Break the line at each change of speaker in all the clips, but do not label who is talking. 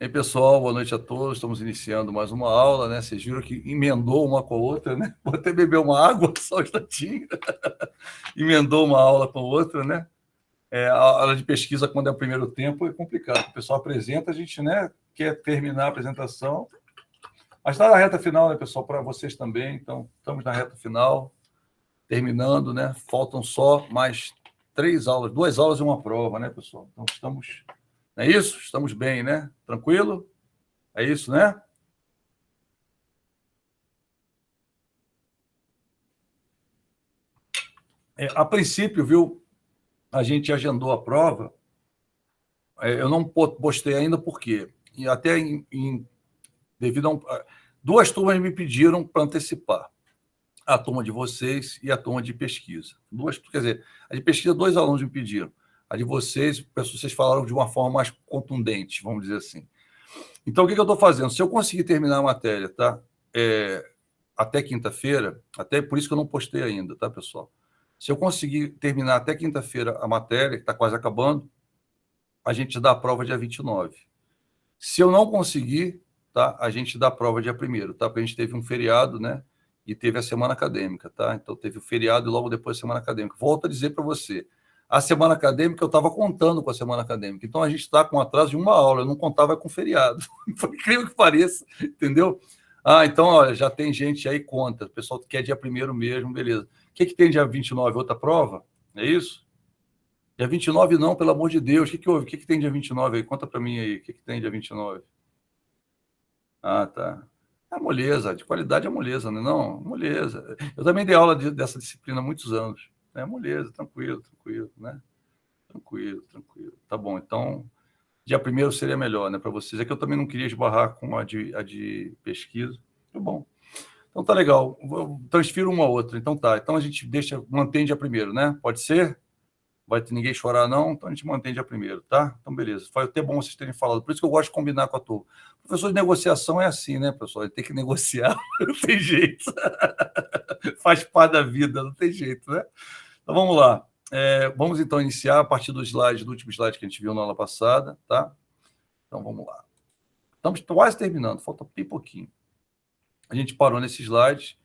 Ei, pessoal, boa noite a todos. Estamos iniciando mais uma aula, né? Vocês viram que emendou uma com a outra, né? Vou até beber uma água só um instantinho. Emendou uma aula com a outra, né? A aula de pesquisa, quando é o primeiro tempo, é complicado. O pessoal apresenta, a gente, né, quer terminar a apresentação. Mas está na reta final, né, pessoal? Para vocês também. Então, estamos na reta final, terminando, né? Faltam só mais 3 aulas, 2 aulas e uma prova, né, pessoal? Então, estamos... Não é isso? Estamos bem, né? Tranquilo? É isso, né? A princípio, viu, a gente agendou a prova, eu não postei ainda por quê? E até devido a duas turmas me pediram para antecipar, a turma de vocês e a turma de pesquisa. Quer dizer, a de pesquisa, 2 alunos me pediram. A de vocês falaram de uma forma mais contundente, vamos dizer assim. Então, o que eu estou fazendo? Se eu conseguir terminar a matéria, tá? Até quinta-feira, até por isso que eu não postei ainda, tá, pessoal? Se eu conseguir terminar até quinta-feira a matéria, que está quase acabando, a gente dá a prova dia 29. Se eu não conseguir, tá, a gente dá a prova dia 1º, tá? Porque a gente teve um feriado, né? E teve a semana acadêmica, tá? Então teve o feriado e logo depois a semana acadêmica. Volto a dizer para você, a semana acadêmica eu estava contando com a semana acadêmica. Então a gente está com atraso de uma aula, eu não contava com feriado. Por incrível que pareça, entendeu? Então, olha, já tem gente aí conta. O pessoal quer dia 1º mesmo, beleza. O que tem dia 29? Outra prova? É isso? Dia 29 não, pelo amor de Deus. O que houve? O que tem dia 29 aí? Conta para mim aí. O que tem dia 29? Tá. É moleza, de qualidade é moleza, não é não? Moleza. Eu também dei aula dessa disciplina há muitos anos. É moleza, tranquilo, né? Tranquilo. Tá bom, então, dia 1º seria melhor, né, para vocês. É que eu também não queria esbarrar com a de pesquisa. Tá bom. Então tá legal. Eu transfiro uma a outra. Então tá. Então a gente mantém dia 1º, né? Pode ser? Vai ter ninguém chorar, não? Então a gente mantém dia 1º, tá? Então, beleza. Foi até bom vocês terem falado. Por isso que eu gosto de combinar com a turma. O professor de negociação é assim, né, pessoal? Ele tem que negociar, não tem jeito. Faz parte da vida, não tem jeito, né? Então vamos lá. Vamos então iniciar a partir do último slide que a gente viu na aula passada, tá? Então vamos lá. Estamos quase terminando, falta bem pouquinho. A gente parou nesse slide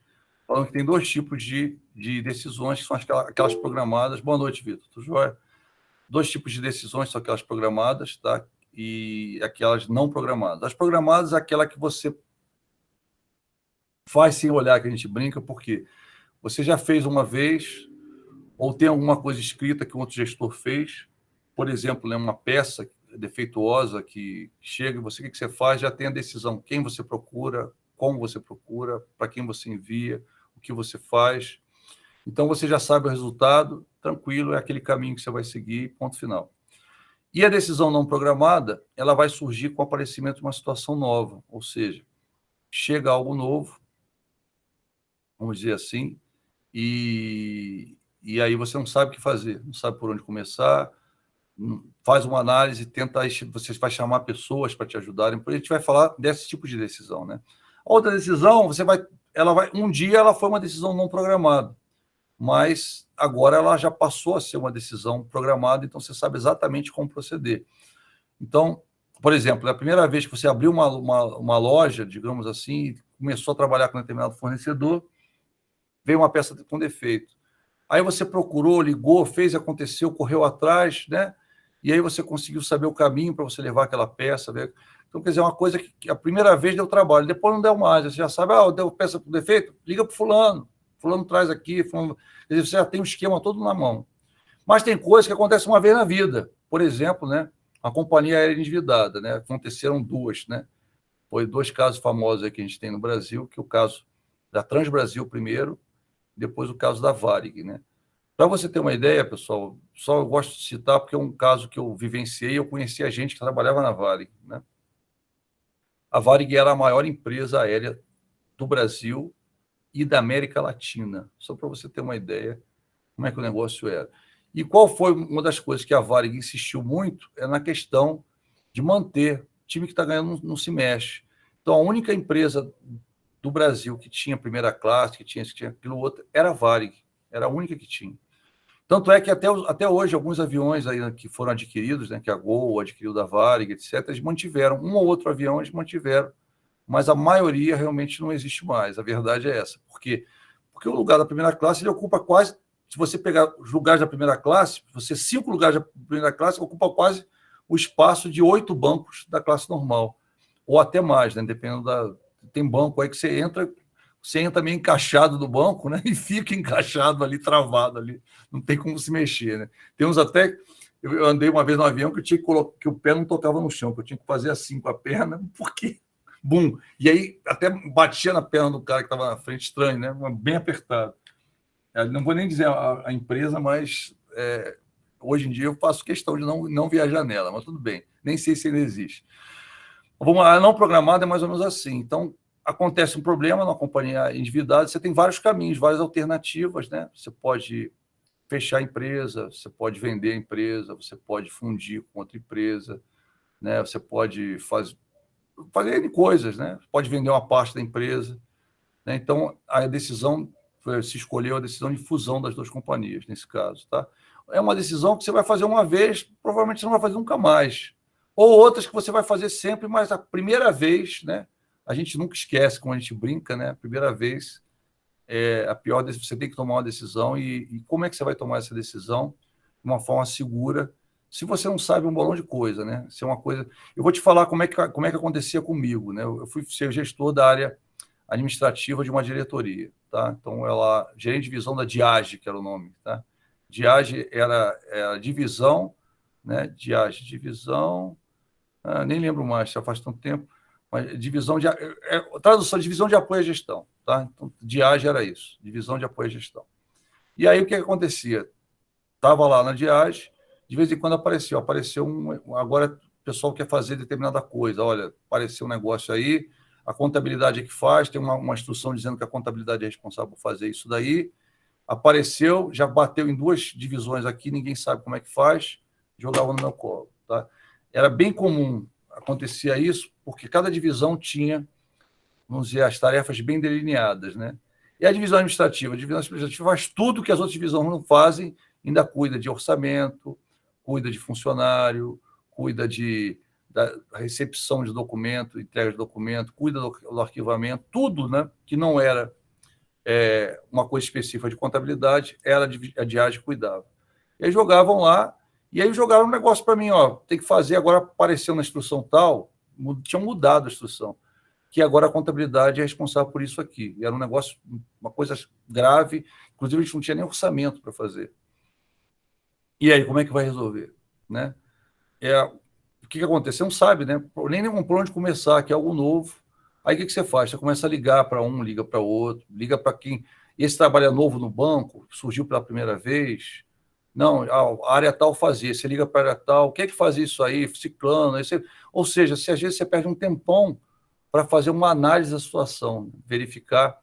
falando que tem 2 tipos de decisões, que são aquelas programadas. Boa noite, Vitor. Tudo jóia? 2 tipos de decisões são aquelas programadas, tá? E aquelas não programadas. As programadas é aquela que você faz sem olhar, que a gente brinca, porque você já fez uma vez, ou tem alguma coisa escrita que um outro gestor fez, por exemplo, né, uma peça defeituosa que chega e você, o que você faz? Já tem a decisão, quem você procura, como você procura, para quem você envia, o que você faz. Então, você já sabe o resultado, tranquilo, é aquele caminho que você vai seguir, ponto final. E a decisão não programada, ela vai surgir com o aparecimento de uma situação nova, ou seja, chega algo novo, vamos dizer assim, e aí você não sabe o que fazer, não sabe por onde começar, faz uma análise, tenta, você vai chamar pessoas para te ajudarem, porque a gente vai falar desse tipo de decisão, né? A outra decisão, um dia ela foi uma decisão não programada, mas agora ela já passou a ser uma decisão programada, então você sabe exatamente como proceder. Então, por exemplo, é a primeira vez que você abriu uma loja, digamos assim, começou a trabalhar com um determinado fornecedor, veio uma peça com defeito. Aí você procurou, ligou, fez, aconteceu, correu atrás, né? E aí você conseguiu saber o caminho para você levar aquela peça. Né? Então, quer dizer, uma coisa que a primeira vez deu trabalho, depois não deu mais. Você já sabe, deu peça com defeito? Liga para fulano traz aqui, fulano... Quer dizer, você já tem um esquema todo na mão. Mas tem coisas que acontecem uma vez na vida. Por exemplo, né? A companhia aérea endividada, né? Aconteceram 2, né? Foi 2 casos famosos aí que a gente tem no Brasil, que é o caso da Transbrasil primeiro, depois o caso da Varig, né? Para você ter uma ideia, pessoal, só eu gosto de citar porque é um caso que eu vivenciei, eu conheci a gente que trabalhava na Varig, né? A Varig era a maior empresa aérea do Brasil e da América Latina, só para você ter uma ideia como é que o negócio era. E qual foi uma das coisas que a Varig insistiu muito? É na questão de manter. O time que está ganhando não se mexe. Então, a única empresa do Brasil que tinha primeira classe, que tinha aquilo outro, era a Varig. Era a única que tinha. Tanto é que até hoje, alguns aviões aí que foram adquiridos, né, que a Gol adquiriu da Varig, etc., eles mantiveram, um ou outro avião eles mantiveram, mas a maioria realmente não existe mais. A verdade é essa. Por quê? Porque o lugar da primeira classe ele ocupa quase, se você pegar os lugares da primeira classe, 5 lugares da primeira classe ocupa quase o espaço de 8 bancos da classe normal, ou até mais, né? Dependendo da... Tem banco aí que você entra meio encaixado no banco, né? E fica encaixado ali, travado ali, não tem como se mexer, né? Tem uns até... Eu andei uma vez no avião que eu tinha que o pé não tocava no chão, que eu tinha que fazer assim com a perna, porque... Bum! E aí até batia na perna do cara que estava na frente, estranho, né? Bem apertado. Não vou nem dizer a empresa, mas hoje em dia eu faço questão de não viajar nela, mas tudo bem. Nem sei se ainda existe. Vamos lá, a não programada é mais ou menos assim. Então, acontece um problema na companhia endividada, você tem vários caminhos, várias alternativas, né? Você pode fechar a empresa, você pode vender a empresa, você pode fundir com outra empresa, né? Você pode fazer N coisas, né? Pode vender uma parte da empresa, né? Então, a decisão se escolheu a decisão de fusão das duas companhias, nesse caso, tá? É uma decisão que você vai fazer uma vez, provavelmente você não vai fazer nunca mais. Ou outras que você vai fazer sempre, mas a primeira vez, né? A gente nunca esquece, como a gente brinca, né? A primeira vez é a pior decisão, você tem que tomar uma decisão e como é que você vai tomar essa decisão de uma forma segura, se você não sabe um bolão de coisa, né? Se é uma coisa... Eu vou te falar como é que acontecia comigo, né? Eu fui ser gestor da área administrativa de uma diretoria, tá? Então, gerente de divisão da Diage, que era o nome, tá? Diage era a divisão, né? Diage, divisão... nem lembro mais, já faz tanto tempo, mas tradução, divisão de apoio à gestão, tá? Então, Diage era isso, divisão de apoio à gestão. E aí, o que acontecia? Estava lá na Diage, de vez em quando apareceu agora o pessoal quer fazer determinada coisa, olha, apareceu um negócio aí, a contabilidade é que faz, tem uma instrução dizendo que a contabilidade é responsável por fazer isso daí, apareceu, já bateu em 2 divisões aqui, ninguém sabe como é que faz, jogava no meu colo, tá? Era bem comum, acontecia isso, porque cada divisão tinha, vamos dizer, as tarefas bem delineadas, né? E a divisão administrativa faz tudo que as outras divisões não fazem, ainda cuida de orçamento, cuida de funcionário, cuida da recepção de documento, entrega de documento, cuida do arquivamento, tudo, né, que não era uma coisa específica de contabilidade, a Diage cuidava. E aí jogavam lá, e aí jogaram um negócio para mim, ó, tem que fazer, agora apareceu na instrução tal, tinham mudado a instrução, que agora a contabilidade é responsável por isso aqui. E era um negócio, uma coisa grave, inclusive a gente não tinha nem orçamento para fazer. E aí, como é que vai resolver? Né? O que acontece? Você não sabe, né? Nem por onde começar, que é algo novo. Aí o que você faz? Você começa a ligar para um, liga para outro, liga para quem... Esse trabalho novo no banco, surgiu pela primeira vez. Não, a área tal fazia, você liga para a área tal, o que é que fazia isso aí? Ciclano, aí você... Ou seja, se às vezes você perde um tempão para fazer uma análise da situação, verificar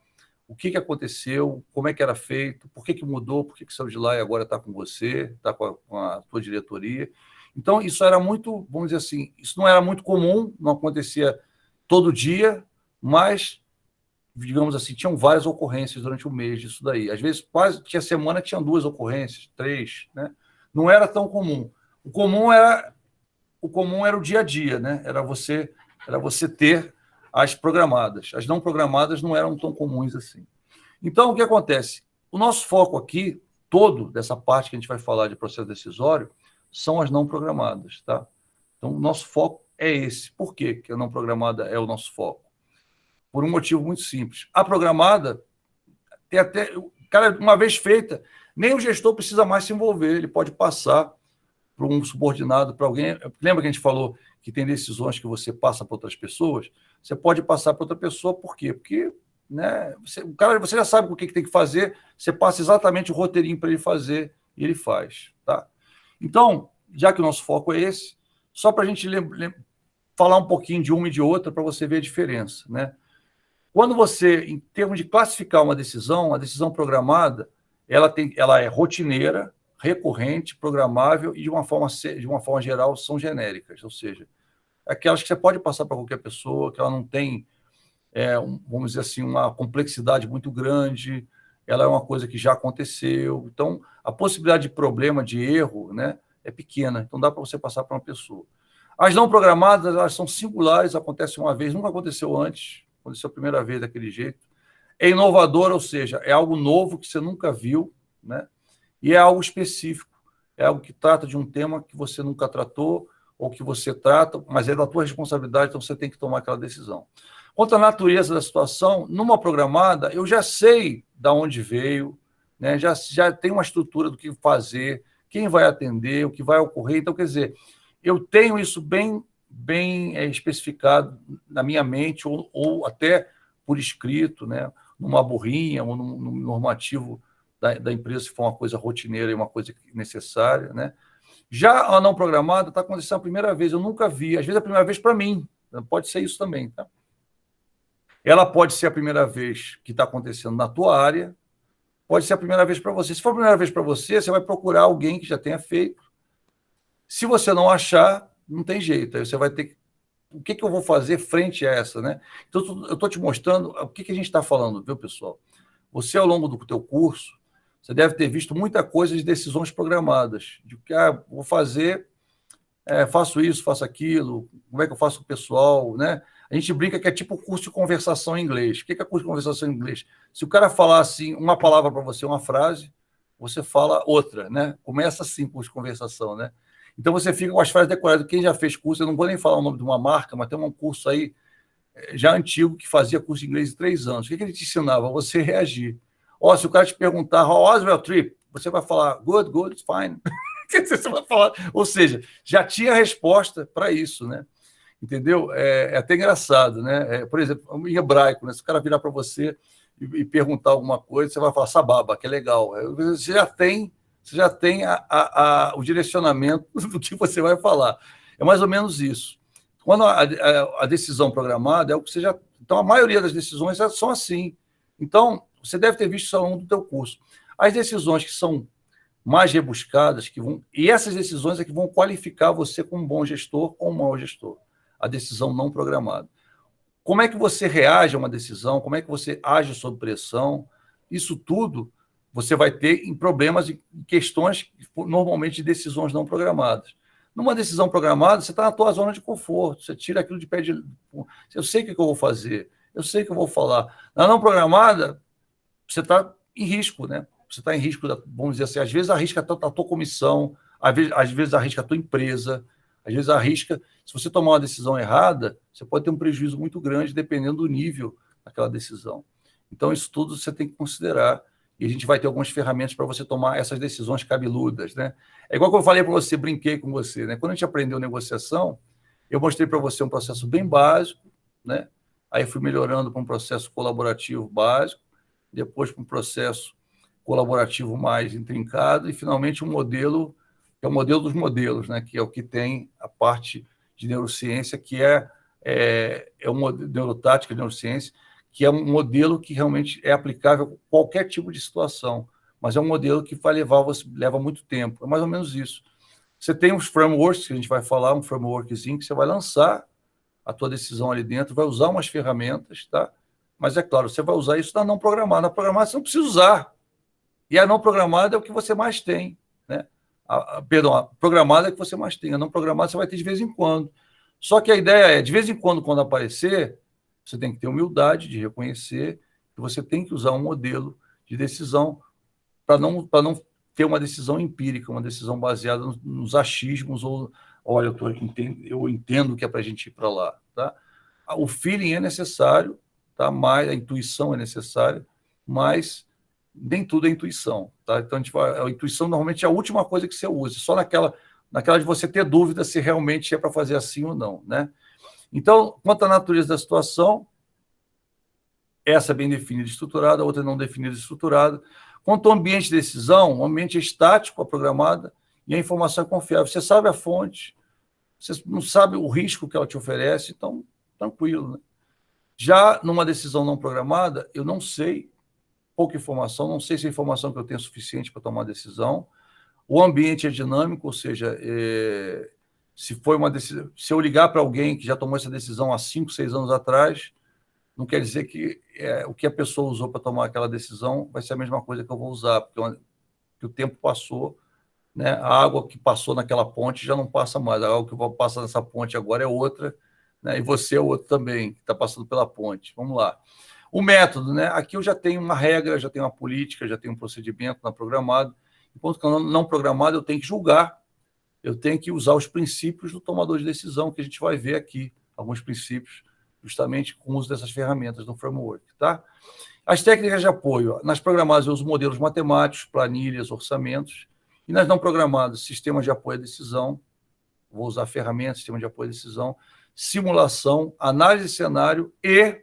o que aconteceu, como é que era feito, por que mudou, por que saiu de lá e agora está com você, está com a tua diretoria. Então, isso era muito, vamos dizer assim, isso não era muito comum, não acontecia todo dia, mas, digamos assim, tinham várias ocorrências durante o mês disso daí. Às vezes, quase tinha semana que tinha 2 ocorrências, 3, né? Não era tão comum. O comum era o dia a dia, né? Era você ter as programadas. As não programadas não eram tão comuns assim. Então, o que acontece? O nosso foco aqui, todo dessa parte que a gente vai falar de processo decisório, são as não programadas, tá? Então, o nosso foco é esse. Por quê que a não programada é o nosso foco? Por um motivo muito simples. A programada, tem até, cara, uma vez feita, nem o gestor precisa mais se envolver, ele pode passar para um subordinado, para alguém. Lembra que a gente falou que tem decisões que você passa para outras pessoas? Você pode passar para outra pessoa, por quê? Porque, né, você já sabe o que tem que fazer, você passa exatamente o roteirinho para ele fazer e ele faz, tá? Então, já que o nosso foco é esse, só para a gente falar um pouquinho de uma e de outra para você ver a diferença, né? Quando você, em termos de classificar uma decisão, a decisão programada, ela é rotineira, recorrente, programável e, de uma forma geral, são genéricas, ou seja, aquelas que você pode passar para qualquer pessoa, que ela não tem, vamos dizer assim, uma complexidade muito grande, ela é uma coisa que já aconteceu. Então, a possibilidade de problema, de erro, né, é pequena. Então, dá para você passar para uma pessoa. As não programadas, elas são singulares, acontecem uma vez, nunca aconteceu antes, aconteceu a primeira vez daquele jeito. É inovador, ou seja, é algo novo que você nunca viu, né? E é algo específico, é algo que trata de um tema que você nunca tratou, ou que você trata, mas é da tua responsabilidade, então você tem que tomar aquela decisão. Quanto à natureza da situação, numa programada, eu já sei de onde veio, né? Já tem uma estrutura do que fazer, quem vai atender, o que vai ocorrer. Então, quer dizer, eu tenho isso bem especificado na minha mente, ou até por escrito, né? Numa burrinha ou num normativo da empresa, se for uma coisa rotineira e uma coisa necessária, né? Já a não programada está acontecendo a primeira vez, eu nunca vi, às vezes é a primeira vez para mim, pode ser isso também, tá? Ela pode ser a primeira vez que está acontecendo na tua área, pode ser a primeira vez para você. Se for a primeira vez para você, você vai procurar alguém que já tenha feito. Se você não achar, não tem jeito, aí você vai ter que... O que eu vou fazer frente a essa, né? Então, eu estou te mostrando o que a gente está falando, viu, pessoal? Você, ao longo do teu curso, você deve ter visto muita coisa de decisões programadas, de que, vou fazer, faço isso, faço aquilo, como é que eu faço com o pessoal, né? A gente brinca que é tipo curso de conversação em inglês. O que é curso de conversação em inglês? Se o cara falar assim, uma palavra para você, uma frase, você fala outra, né? Começa assim curso de conversação, né? Então você fica com as frases decoradas. Quem já fez curso, eu não vou nem falar o nome de uma marca, mas tem um curso aí já antigo que fazia curso de inglês de 3 anos. O que ele te ensinava? Você reagir. Se o cara te perguntar, how was your trip? Você vai falar, good, good, it's fine. Você vai falar, ou seja, já tinha resposta para isso, né? Entendeu? É até engraçado, né? Por exemplo, em hebraico, né? Se o cara virar para você e perguntar alguma coisa, você vai falar sababa, que é legal. Você já tem o direcionamento do que você vai falar. É mais ou menos isso. Quando a decisão programada é o que você já... Então, a maioria das decisões são assim. Então, você deve ter visto isso ao longo do teu curso. As decisões que são mais rebuscadas, e essas decisões é que vão qualificar você como um bom gestor ou um mau gestor. A decisão não programada. Como é que você reage a uma decisão? Como é que você age sob pressão? Isso tudo você vai ter em problemas e questões, normalmente, de decisões não programadas. Numa decisão programada, você está na tua zona de conforto, você tira aquilo de pé de... Eu sei o que eu vou fazer, eu sei o que eu vou falar. Na não programada, você está em risco, né? Você está em risco, vamos dizer assim, às vezes arrisca a tua comissão, às vezes arrisca a tua empresa, às vezes arrisca... Se você tomar uma decisão errada, você pode ter um prejuízo muito grande, dependendo do nível daquela decisão. Então, isso tudo você tem que considerar. E a gente vai ter algumas ferramentas para você tomar essas decisões cabeludas, né? É igual que eu falei para você, brinquei com você, né? Quando a gente aprendeu negociação, eu mostrei para você um processo bem básico, né? Aí fui melhorando para um processo colaborativo básico, depois para um processo colaborativo mais intrincado e, finalmente, um modelo, que é o modelo dos modelos, né? Que é o que tem a parte de neurociência, que é um modelo neurotática de neurociência, que é um modelo que realmente é aplicável a qualquer tipo de situação, mas é um modelo que leva muito tempo. É mais ou menos isso. Você tem uns frameworks que a gente vai falar, um frameworkzinho que você vai lançar a tua decisão ali dentro, vai usar umas ferramentas, tá? Mas, é claro, você vai usar isso na não programada. Na programada você não precisa usar. E a não programada é o que você mais tem, né? Perdão, a programada é o que você mais tem. A não programada você vai ter de vez em quando. Só que a ideia é, de vez em quando aparecer, você tem que ter humildade de reconhecer que você tem que usar um modelo de decisão para não ter uma decisão empírica, uma decisão baseada nos achismos ou, olha, eu entendo que é para a gente ir para lá. Tá? O feeling é necessário, tá? A intuição é necessária, mas nem tudo é intuição. Tá? Então, a intuição normalmente é a última coisa que você usa, só naquela de você ter dúvida se realmente é para fazer assim ou não. Né? Então, quanto à natureza da situação, essa é bem definida e estruturada, a outra não definida e estruturada. Quanto ao ambiente de decisão, o ambiente é estático, a programada, e a informação é confiável. Você sabe a fonte, você não sabe o risco que ela te oferece, então, tranquilo. Né? Já numa decisão não programada, eu não sei, pouca informação, não sei se a informação que eu tenho é suficiente para tomar decisão. O ambiente é dinâmico, ou seja, se eu ligar para alguém que já tomou essa decisão há 5, 6 anos atrás, não quer dizer que o que a pessoa usou para tomar aquela decisão vai ser a mesma coisa que eu vou usar, porque o tempo passou, né? A água que passou naquela ponte já não passa mais, a água que vai passar nessa ponte agora é outra, né? E você é outro também, que está passando pela ponte. Vamos lá. O método, né? Aqui eu já tenho uma regra, já tenho uma política, já tenho um procedimento não programado. Enquanto que não programado, eu tenho que julgar, eu tenho que usar os princípios do tomador de decisão, que a gente vai ver aqui, alguns princípios, justamente com o uso dessas ferramentas do framework, tá? As técnicas de apoio, nas programadas eu uso modelos matemáticos, planilhas, orçamentos, e nas não programadas, sistemas de apoio à decisão, vou usar ferramentas, sistema de apoio à decisão, simulação, análise de cenário e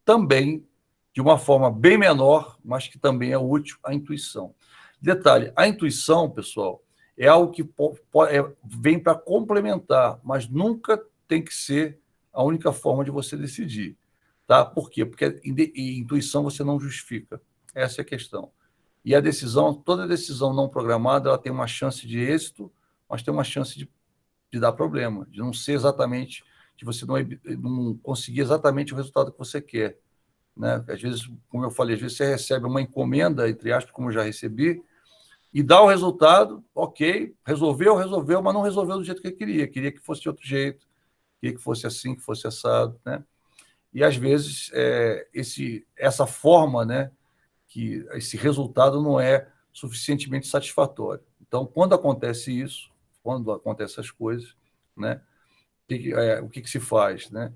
também, de uma forma bem menor, mas que também é útil, a intuição. Detalhe, a intuição, pessoal, é algo que vem para complementar, mas nunca tem que ser a única forma de você decidir. Tá? Por quê? Porque a intuição você não justifica. Essa é a questão. E a decisão, toda decisão não programada, ela tem uma chance de êxito, mas tem uma chance de dar problema, de não ser exatamente, de você não conseguir exatamente o resultado que você quer. Né? Às vezes, como eu falei, às vezes você recebe uma encomenda, entre aspas, como eu já recebi, e dá o resultado, ok, resolveu, mas não resolveu do jeito que eu queria que fosse de outro jeito, queria que fosse assim, que fosse assado, né? E às vezes essa forma, né, que esse resultado não é suficientemente satisfatório. Então, quando acontece isso, quando acontecem essas coisas, né, o que se faz, né?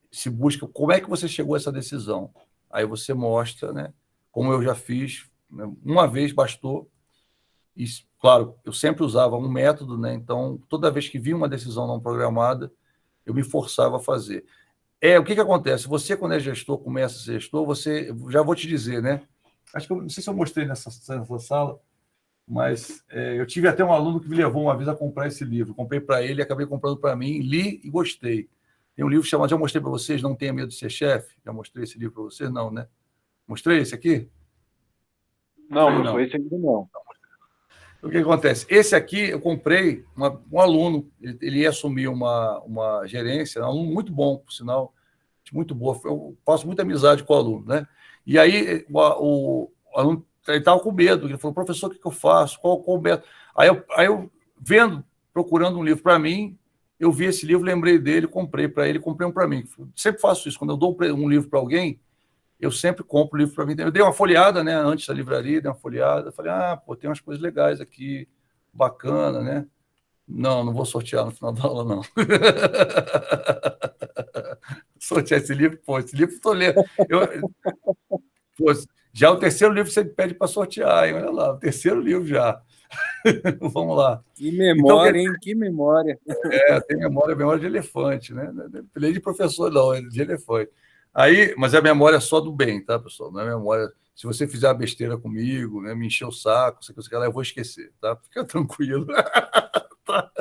Se busca como é que você chegou a essa decisão. Aí você mostra, né, como eu já fiz, né, uma vez bastou. E, claro, eu sempre usava um método, né? Então, toda vez que vinha uma decisão não programada, eu me forçava a fazer. O que acontece? Você, quando é gestor, começa a ser gestor, você, já vou te dizer, né? Acho que não sei se eu mostrei nessa sala, mas eu tive até um aluno que me levou uma vez a comprar esse livro. Comprei para ele, acabei comprando para mim, li e gostei. Tem um livro chamado, já mostrei para vocês, Não Tenha Medo de Ser Chefe. Já mostrei esse livro para vocês? Não, né? Mostrei esse aqui?
Não, foi esse ainda não.
O que acontece? Esse aqui eu comprei, um aluno, ele ia assumir uma gerência, um aluno muito bom, por sinal, muito boa. Eu faço muita amizade com o aluno, né? E aí o aluno estava com medo, ele falou, professor, o que eu faço? Qual o método? Aí eu vendo, procurando um livro para mim, eu vi esse livro, lembrei dele, comprei para ele, comprei um para mim. Sempre faço isso, quando eu dou um livro para alguém, eu sempre compro o livro para mim. Eu dei uma folheada, né, antes da livraria, dei uma folheada, falei, tem umas coisas legais aqui, bacana, né? Não vou sortear no final da aula, não. Sortear esse livro, esse livro estou lendo. Já é o terceiro livro que você pede para sortear, hein? Olha lá, o terceiro livro já. Vamos lá.
Que memória, hein? Que memória.
Tem memória de elefante, né? Nem de professor, não, é de elefante. Mas a memória é só do bem, tá, pessoal? Não é memória. Se você fizer uma besteira comigo, né, me encher o saco, eu vou esquecer, tá? Fica tranquilo. Tá?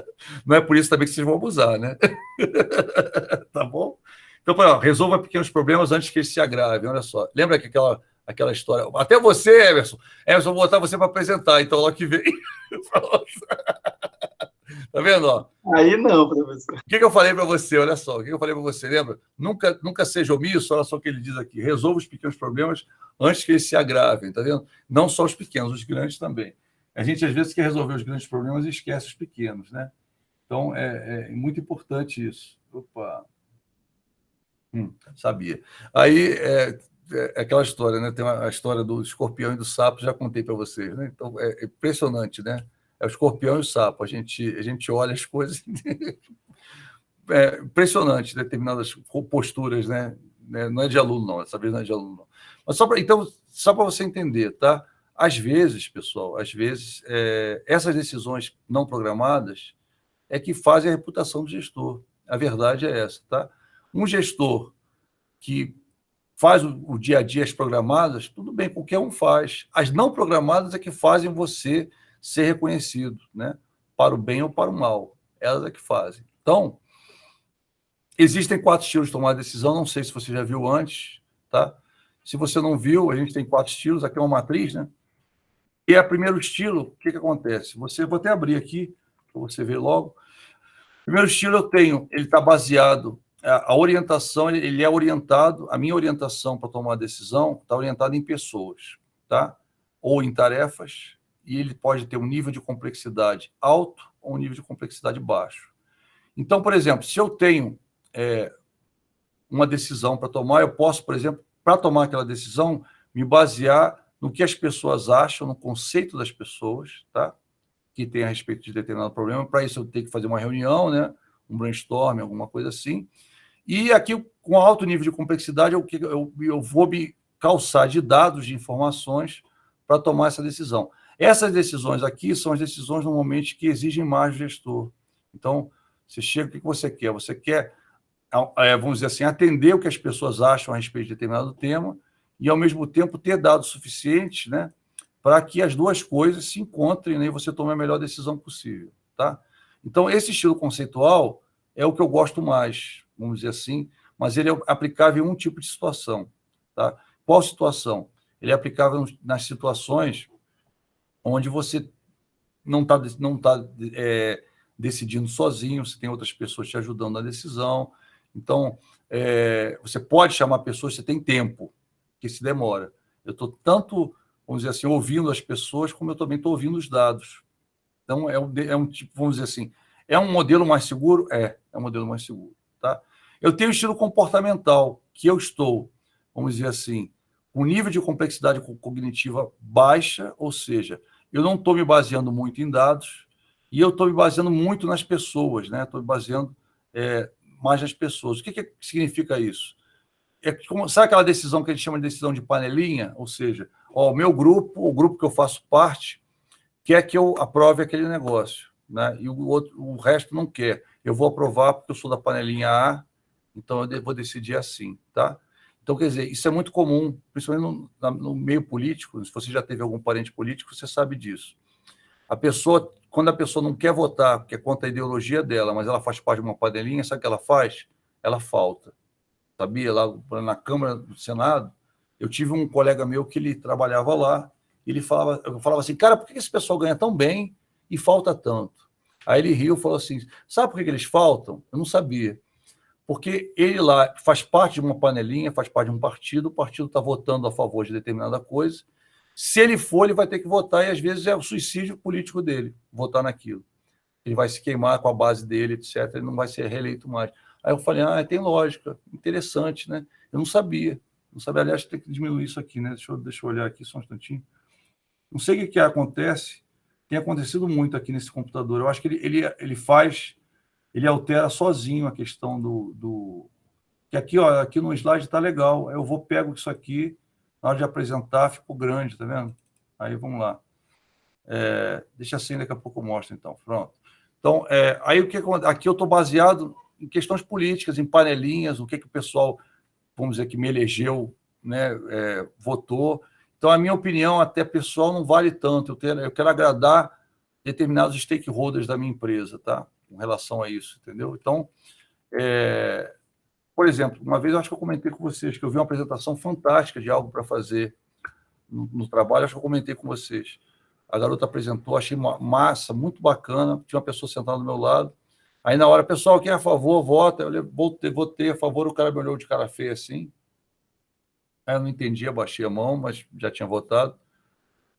Não é por isso também que vocês vão abusar, né? Tá bom? Então, resolva pequenos problemas antes que eles se agravem. Olha só. Lembra que aquela história. Até você, Emerson. Emerson, eu vou botar você para apresentar, então lá que vem. Tá vendo? Ó?
Aí não, professor.
O que eu falei para você? Olha só, o que eu falei para você? Lembra? Nunca seja omisso, olha só o que ele diz aqui. Resolva os pequenos problemas antes que eles se agravem, tá vendo? Não só os pequenos, os grandes também. A gente, às vezes, quer resolver os grandes problemas e esquece os pequenos, né? Então, é muito importante isso. Opa! Sabia. Aí, aquela história, né? Tem a história do escorpião e do sapo, já contei para vocês, né? Então, é impressionante, né? É o escorpião e o sapo. A gente olha as coisas... impressionante, determinadas posturas, né? Não é de aluno, não. Dessa vez não é de aluno, não. Mas só para você entender, tá? Às vezes, pessoal, essas decisões não programadas é que fazem a reputação do gestor. A verdade é essa, tá? Um gestor que faz o dia a dia as programadas, tudo bem, qualquer um faz. As não programadas é que fazem você ser reconhecido, né? Para o bem ou para o mal. Elas é que fazem. Então, existem 4 estilos de tomar decisão, não sei se você já viu antes, tá? Se você não viu, a gente tem 4 estilos, aqui é uma matriz, né? E o primeiro estilo, o que acontece? Vou até abrir aqui, para você ver logo. O primeiro estilo ele está baseado a orientação, ele é orientado, a minha orientação para tomar a decisão está orientada em pessoas, tá? Ou em tarefas, e ele pode ter um nível de complexidade alto ou um nível de complexidade baixo. Então, por exemplo, se eu tenho uma decisão para tomar, eu posso, por exemplo, para tomar aquela decisão, me basear no que as pessoas acham, no conceito das pessoas, tá? Que tem a respeito de determinado problema. Para isso, eu tenho que fazer uma reunião, né? Um brainstorm, alguma coisa assim. E aqui, com alto nível de complexidade, eu vou me calçar de dados, de informações, para tomar essa decisão. Essas decisões aqui são as decisões, normalmente, que exigem mais do gestor. Então, você chega, o que você quer? Você quer, vamos dizer assim, atender o que as pessoas acham a respeito de determinado tema e, ao mesmo tempo, ter dados suficientes, né, para que as duas coisas se encontrem, né, e você tome a melhor decisão possível. Tá? Então, esse estilo conceitual é o que eu gosto mais, vamos dizer assim, mas ele é aplicável em um tipo de situação. Tá? Qual situação? Ele é aplicável nas situações onde você não está decidindo sozinho, você tem outras pessoas te ajudando na decisão. Então, você pode chamar pessoas, você tem tempo, que se demora. Eu estou tanto, vamos dizer assim, ouvindo as pessoas, como eu também estou ouvindo os dados. Então, é um tipo, vamos dizer assim, é um modelo mais seguro? É um modelo mais seguro. Tá? Eu tenho um estilo comportamental, que eu estou, vamos dizer assim, com nível de complexidade cognitiva baixa, ou seja, eu não estou me baseando muito em dados e eu estou me baseando muito nas pessoas, né? Estou me baseando mais nas pessoas. O que significa isso? Sabe aquela decisão que a gente chama de decisão de panelinha? Ou seja, o meu grupo, o grupo que eu faço parte, quer que eu aprove aquele negócio, né? E o resto não quer. Eu vou aprovar porque eu sou da panelinha A, então eu vou decidir assim, tá? Então, quer dizer, isso é muito comum, principalmente no meio político. Se você já teve algum parente político, você sabe disso. Quando a pessoa não quer votar, porque é contra a ideologia dela, mas ela faz parte de uma panelinha, sabe o que ela faz? Ela falta. Sabia? Lá na Câmara do Senado, eu tive um colega meu que ele trabalhava lá, eu falava assim, cara, por que esse pessoal ganha tão bem e falta tanto? Aí ele riu e falou assim, sabe por que eles faltam? Eu não sabia. Porque ele lá faz parte de uma panelinha, faz parte de um partido, o partido está votando a favor de determinada coisa. Se ele for, ele vai ter que votar, e às vezes é o suicídio político dele, votar naquilo. Ele vai se queimar com a base dele, etc. Ele não vai ser reeleito mais. Aí eu falei, tem lógica, interessante, né? Eu não sabia. Não sabia, aliás, tem que diminuir isso aqui, né? Deixa eu olhar aqui só um instantinho. Não sei o que acontece, tem acontecido muito aqui nesse computador. Eu acho que ele altera sozinho a questão que aqui, ó, aqui no slide está legal. Eu pego isso aqui, na hora de apresentar, ficou grande, tá vendo? Aí vamos lá. Deixa assim, daqui a pouco eu mostro, então. Pronto. Então, aí aqui eu estou baseado em questões políticas, em panelinhas, o que o pessoal, vamos dizer, que me elegeu, né, votou. Então, a minha opinião, até pessoal, não vale tanto. Eu quero agradar determinados stakeholders da minha empresa, tá? Com relação a isso, entendeu? Então, por exemplo, uma vez eu acho que eu comentei com vocês que eu vi uma apresentação fantástica de algo para fazer no trabalho, acho que eu comentei com vocês. A garota apresentou, achei massa, muito bacana, tinha uma pessoa sentada do meu lado. Aí, na hora, pessoal, quem é a favor, vota. Eu votei a favor, o cara me olhou de cara feia assim. Aí eu não entendi, abaixei a mão, mas já tinha votado.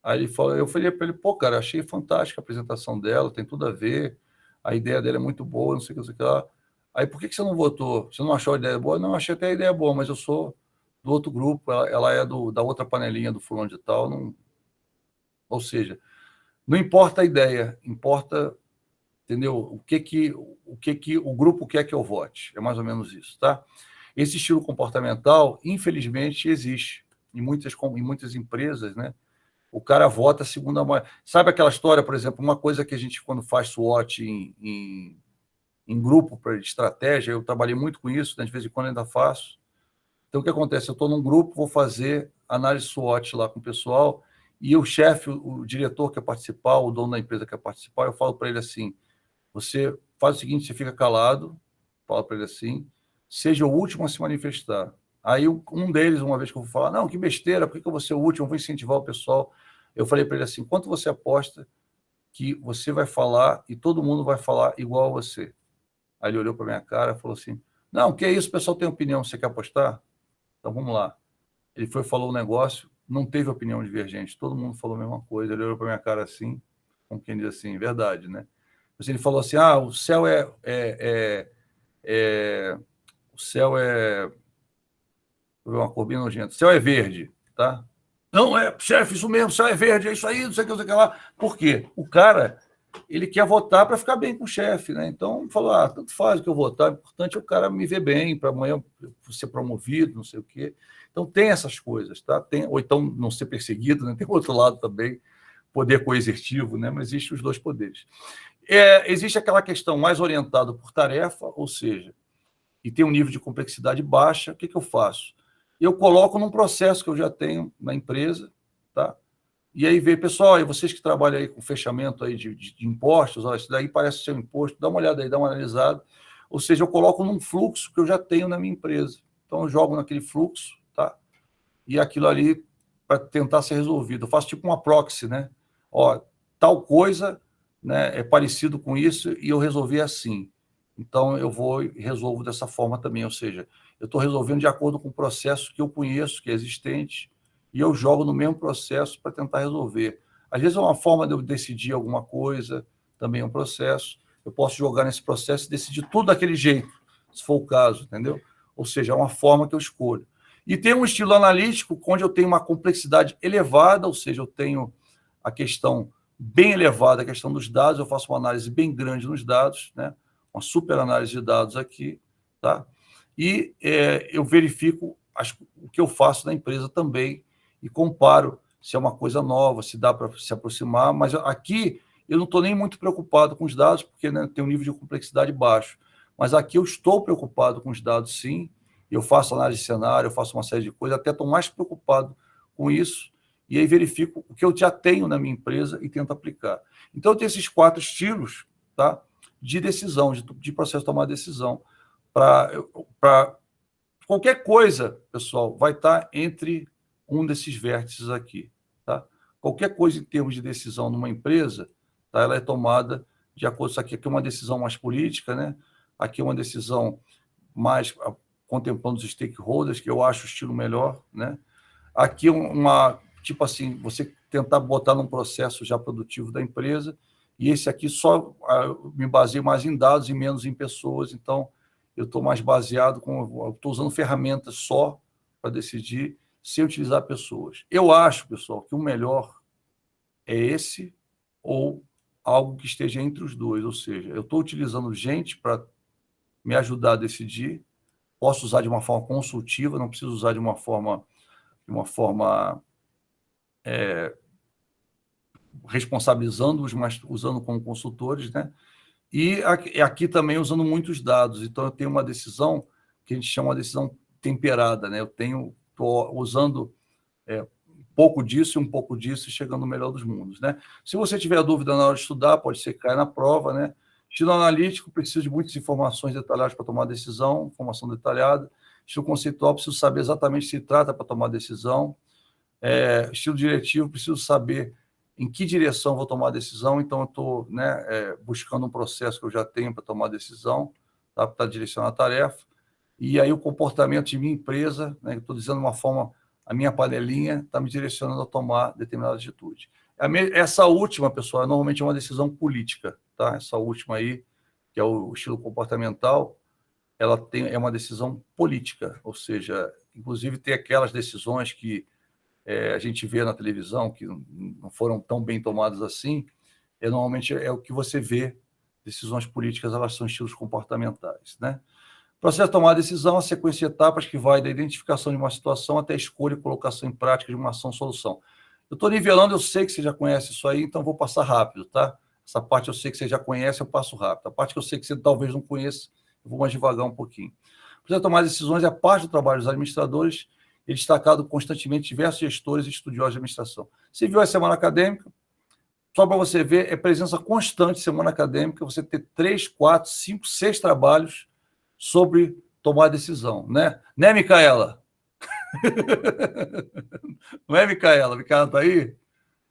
Aí eu falei para ele, pô, cara, achei fantástica a apresentação dela, tem tudo a ver, a ideia dela é muito boa, não sei o que, não sei o que lá. Aí, por que você não votou? Você não achou a ideia boa? Não, achei até a ideia boa, mas eu sou do outro grupo, ela é da outra panelinha do fulano de tal. Não... Ou seja, não importa a ideia, importa, entendeu? O que o grupo quer que eu vote. É mais ou menos isso, tá? Esse estilo comportamental, infelizmente, existe em muitas empresas, né? O cara vota segundo a maioria. Sabe aquela história, por exemplo, uma coisa que a gente, quando faz SWOT em grupo para estratégia, eu trabalhei muito com isso, né? De vez em quando ainda faço. Então, o que acontece? Eu estou num grupo, vou fazer análise SWOT lá com o pessoal, e o chefe, o diretor quer participar, o dono da empresa quer participar, eu falo para ele assim, você faz o seguinte, você fica calado, falo para ele assim, seja o último a se manifestar. Aí um deles, uma vez que eu vou falar, não, que besteira, por que eu vou ser o último? Eu vou incentivar o pessoal. Eu falei para ele assim, quanto você aposta que você vai falar e todo mundo vai falar igual a você? Aí ele olhou para minha cara e falou assim, Não, que é isso, o pessoal tem opinião, você quer apostar? Então vamos lá. Ele falou um negócio, não teve opinião divergente, todo mundo falou a mesma coisa, ele olhou para minha cara assim, como quem diz assim, verdade, né? Ele falou assim, o céu o céu é uma cor bem nojenta, o céu é verde, tá? Não, chefe, isso mesmo, o céu é verde, é isso aí, não sei o que, não sei o que lá. Por quê? O cara, ele quer votar para ficar bem com o chefe, né? Então, falou, tanto faz o que eu votar, o importante é o cara me ver bem, para amanhã ser promovido, não sei o quê. Então, tem essas coisas, tá? Ou então não ser perseguido, né? Tem outro lado também, poder coercitivo, né? Mas existem os dois poderes. Existe aquela questão mais orientada por tarefa, ou seja, e tem um nível de complexidade baixa, o que eu faço? Eu coloco num processo que eu já tenho na empresa, tá? E aí vê, pessoal, e vocês que trabalham aí com fechamento aí de impostos, isso daí parece ser um imposto, dá uma olhada aí, dá uma analisada. Ou seja, eu coloco num fluxo que eu já tenho na minha empresa. Então, eu jogo naquele fluxo, tá? E aquilo ali para tentar ser resolvido. Eu faço tipo uma proxy, né? Tal coisa, né, é parecido com isso e eu resolvi assim. Então, eu vou e resolvo dessa forma também. Ou seja, eu estou resolvendo de acordo com o processo que eu conheço, que é existente, e eu jogo no mesmo processo para tentar resolver. Às vezes é uma forma de eu decidir alguma coisa, também é um processo. Eu posso jogar nesse processo e decidir tudo daquele jeito, se for o caso, entendeu? Ou seja, é uma forma que eu escolho. E tem um estilo analítico, onde eu tenho uma complexidade elevada, ou seja, eu tenho a questão bem elevada, a questão dos dados, eu faço uma análise bem grande nos dados, né? Uma super análise de dados aqui, tá? E eu verifico o que eu faço na empresa também e comparo se é uma coisa nova, se dá para se aproximar, mas aqui eu não estou nem muito preocupado com os dados, porque, né, tem um nível de complexidade baixo. Mas aqui eu estou preocupado com os dados, sim. Eu faço análise de cenário, eu faço uma série de coisas, até estou mais preocupado com isso, e aí verifico o que eu já tenho na minha empresa e tento aplicar. Então, eu tenho esses 4 estilos, tá, de decisão, de processo de tomar decisão. Para qualquer coisa, pessoal, vai estar entre um desses vértices aqui. Tá? Qualquer coisa em termos de decisão numa empresa, tá, ela é tomada de acordo com isso aqui. Aqui é uma decisão mais política, né? Aqui é uma decisão mais contemplando os stakeholders, que eu acho o estilo melhor, né? Aqui tipo assim, você tentar botar num processo já produtivo da empresa, e esse aqui só me baseio mais em dados e menos em pessoas, então eu estou mais baseado estou usando ferramentas só para decidir sem utilizar pessoas. Eu acho, pessoal, que o melhor é esse ou algo que esteja entre os dois, ou seja, eu estou utilizando gente para me ajudar a decidir, posso usar de uma forma consultiva, não preciso usar de uma forma responsabilizando-os, mas usando como consultores, né? E aqui também usando muitos dados. Então, eu tenho uma decisão que a gente chama de decisão temperada, né? Estou usando um pouco disso e um pouco disso, e chegando no melhor dos mundos, né? Se você tiver dúvida na hora de estudar, pode ser que caia na prova, né? Estilo analítico, preciso de muitas informações detalhadas para tomar decisão, informação detalhada. Estilo conceitual, preciso saber exatamente o que se trata para tomar decisão. Estilo diretivo, preciso saber em que direção vou tomar a decisão, então eu estou, né, buscando um processo que eu já tenho para tomar a decisão, tá, para direcionar a tarefa. E aí o comportamento de minha empresa, né, estou dizendo de uma forma, a minha panelinha está me direcionando a tomar determinada atitude. Essa última, pessoal, normalmente é uma decisão política, tá? Essa última aí, que é o estilo comportamental, é uma decisão política, ou seja, inclusive tem aquelas decisões que a gente vê na televisão, que não foram tão bem tomadas assim, normalmente é o que você vê, decisões políticas, elas são estilos comportamentais, né? O processo de tomar decisão é uma sequência de etapas que vai da identificação de uma situação até a escolha e colocação em prática de uma ação-solução. Eu estou nivelando, eu sei que você já conhece isso aí, então vou passar rápido, tá? Essa parte eu sei que você já conhece, eu passo rápido. A parte que eu sei que você talvez não conheça, eu vou mais devagar um pouquinho. O processo de tomar decisões é parte do trabalho dos administradores e destacado constantemente diversos gestores e estudiosos de administração. Você viu a semana acadêmica? Só para você ver, é presença constante semana acadêmica, você ter 3, 4, 5, 6 trabalhos sobre tomar decisão, né? Né, Micaela? Não é, Micaela? Micaela está aí? O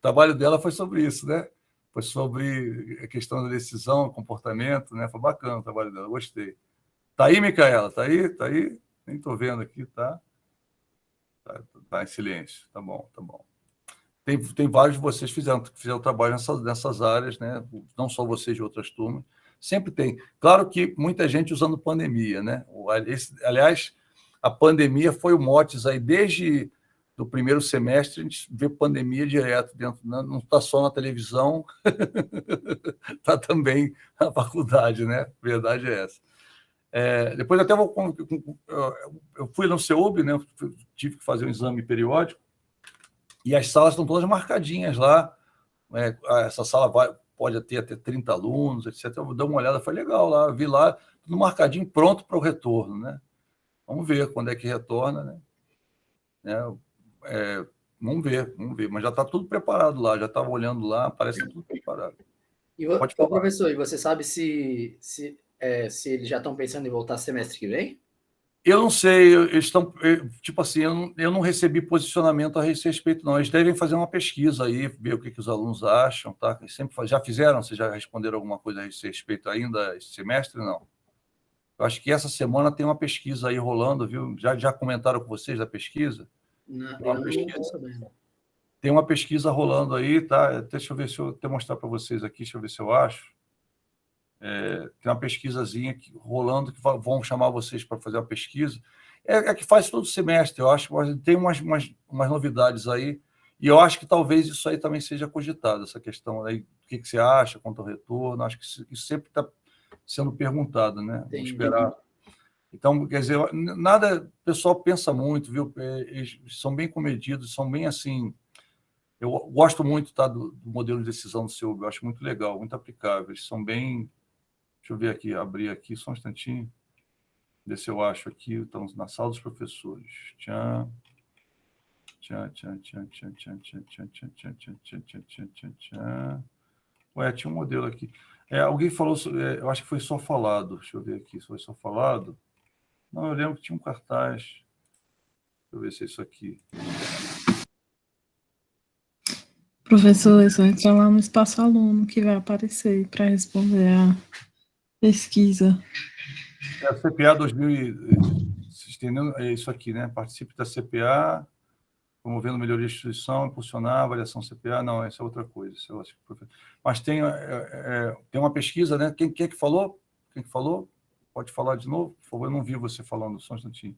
trabalho dela foi sobre isso, né? Foi sobre a questão da decisão, comportamento, né? Foi bacana o trabalho dela, gostei. Tá aí, Micaela? Tá aí? Tá aí? Nem estou vendo aqui, tá? Tá em silêncio. Tá bom, tá bom. Tem vários de vocês que fizeram trabalho nessas áreas, né? Não só vocês de outras turmas. Sempre tem. Claro que muita gente usando pandemia, né? Aliás, a pandemia foi o motes aí desde do primeiro semestre, a gente vê pandemia direto dentro, não está só na televisão, está também na faculdade, né? A verdade é essa. Depois até eu fui no CEUB, né? Tive que fazer um exame periódico, e as salas estão todas marcadinhas lá. Essa sala pode ter até 30 alunos, etc. Eu vou dar uma olhada, foi legal lá, vi lá, tudo marcadinho, pronto para o retorno, né? Vamos ver quando é que retorna, né? Vamos ver, mas já está tudo preparado lá, já estava olhando lá, parece que está tudo preparado.
Pode falar. Professor, e você sabe se eles já estão pensando em voltar semestre que vem?
Eu não sei, eles estão, tipo assim, eu não recebi posicionamento a esse respeito, não. Eles devem fazer uma pesquisa aí, ver o que os alunos acham, tá? Já fizeram? Vocês já responderam alguma coisa a esse respeito ainda esse semestre? Não. Eu acho que essa semana tem uma pesquisa aí rolando, viu? Já comentaram com vocês da pesquisa?
Não, eu não estou sabendo.
Tem uma pesquisa rolando aí, tá? Deixa eu ver se eu até mostrar para vocês aqui, deixa eu ver se eu acho. Tem uma pesquisazinha rolando que vão chamar vocês para fazer uma pesquisa. Que faz todo semestre, eu acho, mas tem umas novidades aí, e eu acho que talvez isso aí também seja cogitado, essa questão aí, o que você acha quanto ao retorno, acho que isso sempre está sendo perguntado, né? Vamos esperar. Então, quer dizer, nada, o pessoal pensa muito, viu? Eles são bem comedidos, são bem assim. Eu gosto muito, tá, do modelo de decisão do CEUB, eu acho muito legal, muito aplicável. Eles são bem. Deixa eu ver aqui, abrir aqui só um instantinho. Ver se eu acho aqui. Estamos na sala dos professores. Tchan. Ué, tinha um modelo aqui. Alguém falou, eu acho que foi só falado. Deixa eu ver aqui se foi só falado. Não, eu lembro que tinha um cartaz. Deixa eu ver se é isso aqui.
Professor, é só entrar lá no espaço aluno que vai aparecer para responder a pesquisa.
A CPA 2000, é isso aqui, né? Participe da CPA, promovendo melhoria da instituição, impulsionar a avaliação CPA. Não, essa é outra coisa. Mas tem uma pesquisa, né? Quem é que falou? Quem que falou? Pode falar de novo, por favor? Eu não vi você falando, só um instantinho.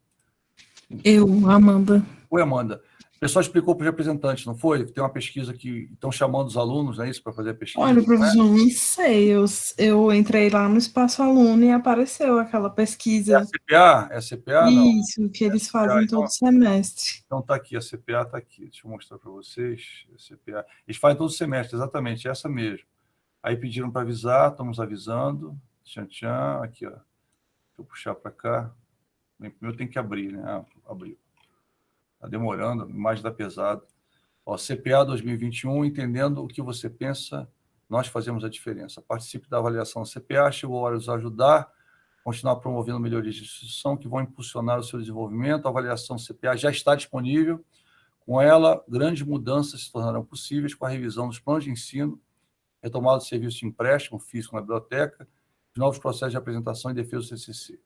Eu, Amanda.
Oi, Amanda. O pessoal explicou para os representantes, não foi? Tem uma pesquisa que estão chamando os alunos, não é isso, para fazer a pesquisa?
Olha, professor, não sei. Eu entrei lá no espaço aluno e apareceu aquela pesquisa.
É a CPA? É a CPA? Não.
Isso, que eles fazem todo semestre.
Então está aqui, a CPA está aqui. Deixa eu mostrar para vocês. A CPA. Eles fazem todo semestre, exatamente, essa mesmo. Aí pediram para avisar, estamos avisando. Tchan, aqui, ó. Deixa eu puxar para cá. Primeiro tem que abrir, né? Abriu. Está demorando, a imagem está pesada. CPA 2021, entendendo o que você pensa, nós fazemos a diferença. Participe da avaliação da CPA, chegou a hora de nos ajudar, continuar promovendo melhorias de instituição que vão impulsionar o seu desenvolvimento. A avaliação da CPA já está disponível. Com ela, grandes mudanças se tornarão possíveis com a revisão dos planos de ensino, retomada do serviço de empréstimo físico na biblioteca, novos processos de apresentação e defesa do CCC.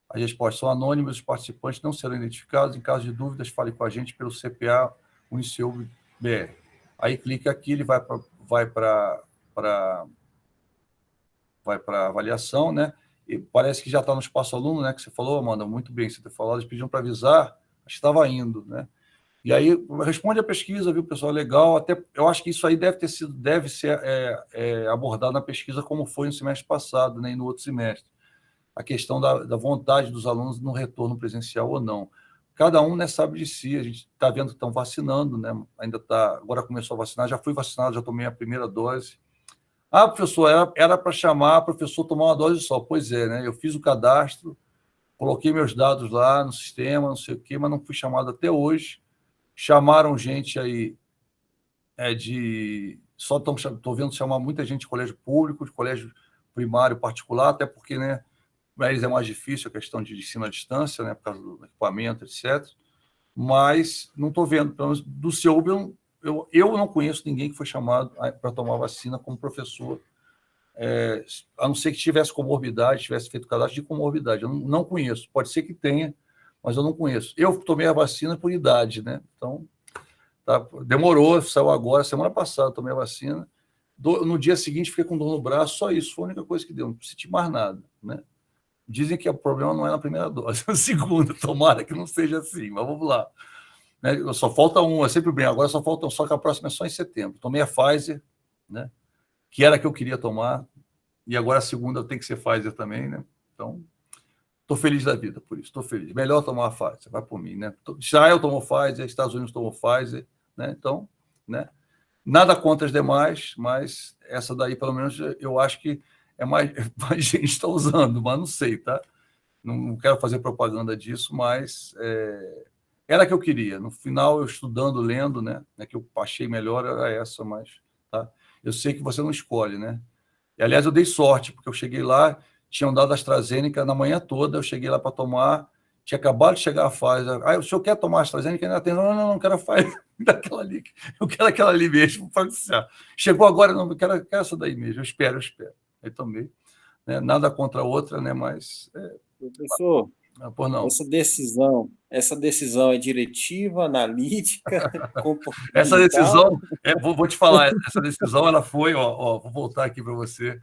As respostas são anônimas, os participantes não serão identificados. Em caso de dúvidas, fale com a gente pelo CPA Uniceu BR. Aí clica aqui, ele vai para avaliação, né? E parece que já está no espaço aluno, né? Que você falou, Amanda, muito bem, você ter falado, eles pediram para avisar, acho que estava indo, né? E aí responde a pesquisa, viu, pessoal? Legal. Até eu acho que isso aí deve ser abordado na pesquisa como foi no semestre passado, né? E no outro semestre. A questão da vontade dos alunos no retorno presencial ou não. Cada um, né, sabe de si. A gente está vendo que estão vacinando, né? Agora começou a vacinar, já fui vacinado, já tomei a primeira dose. Ah, professor, era para chamar o professor tomar uma dose só. Pois é, né? Eu fiz o cadastro, coloquei meus dados lá no sistema, não sei o quê, mas não fui chamado até hoje. Chamaram gente aí só estou vendo chamar muita gente de colégio público, de colégio primário particular, até porque, né, para eles é mais difícil a questão de ensino à distância, né, por causa do equipamento, etc. Mas não estou vendo, pelo menos do CEUB, eu não conheço ninguém que foi chamado para tomar vacina como professor a não ser que tivesse comorbidade, tivesse feito cadastro de comorbidade. Eu não conheço. Pode ser que tenha, mas eu não conheço. Eu tomei a vacina por idade, né? Então, demorou, saiu agora, semana passada, tomei a vacina. No dia seguinte, fiquei com dor no braço, só isso. Foi a única coisa que deu, não senti mais nada, né? Dizem que o problema não é na primeira dose, na segunda, tomara que não seja assim, mas vamos lá. Né? Só falta é sempre bem, agora só falta, só que a próxima é só em setembro. Tomei a Pfizer, né? Que era a que eu queria tomar, e agora a segunda tem que ser Pfizer também, né? Então, estou feliz da vida por isso, estou feliz. Melhor tomar a Pfizer, vai por mim, né? Israel tomou Pfizer, Estados Unidos tomou Pfizer, né? Então, né? Nada contra as demais, mas essa daí, pelo menos, eu acho que mais gente está usando, mas não sei, tá? Não quero fazer propaganda disso, mas era a que eu queria. No final, eu estudando, lendo, né? Que eu achei melhor era essa, mas tá? Eu sei que você não escolhe, né? E, aliás, eu dei sorte, porque eu cheguei lá, tinham dado a AstraZeneca na manhã toda, eu cheguei lá para tomar, tinha acabado de chegar a Pfizer. O senhor quer tomar a AstraZeneca? Ainda tem. Não quero a Pfizer, daquela ali. Eu quero aquela ali mesmo. Chegou agora, não, eu quero essa daí mesmo, eu espero. Aí tomei. Né? Nada contra a outra, né? Mas.
Professor,
por não.
Essa decisão é diretiva, analítica,
essa decisão, vou te falar, essa decisão ela foi, vou voltar aqui para você.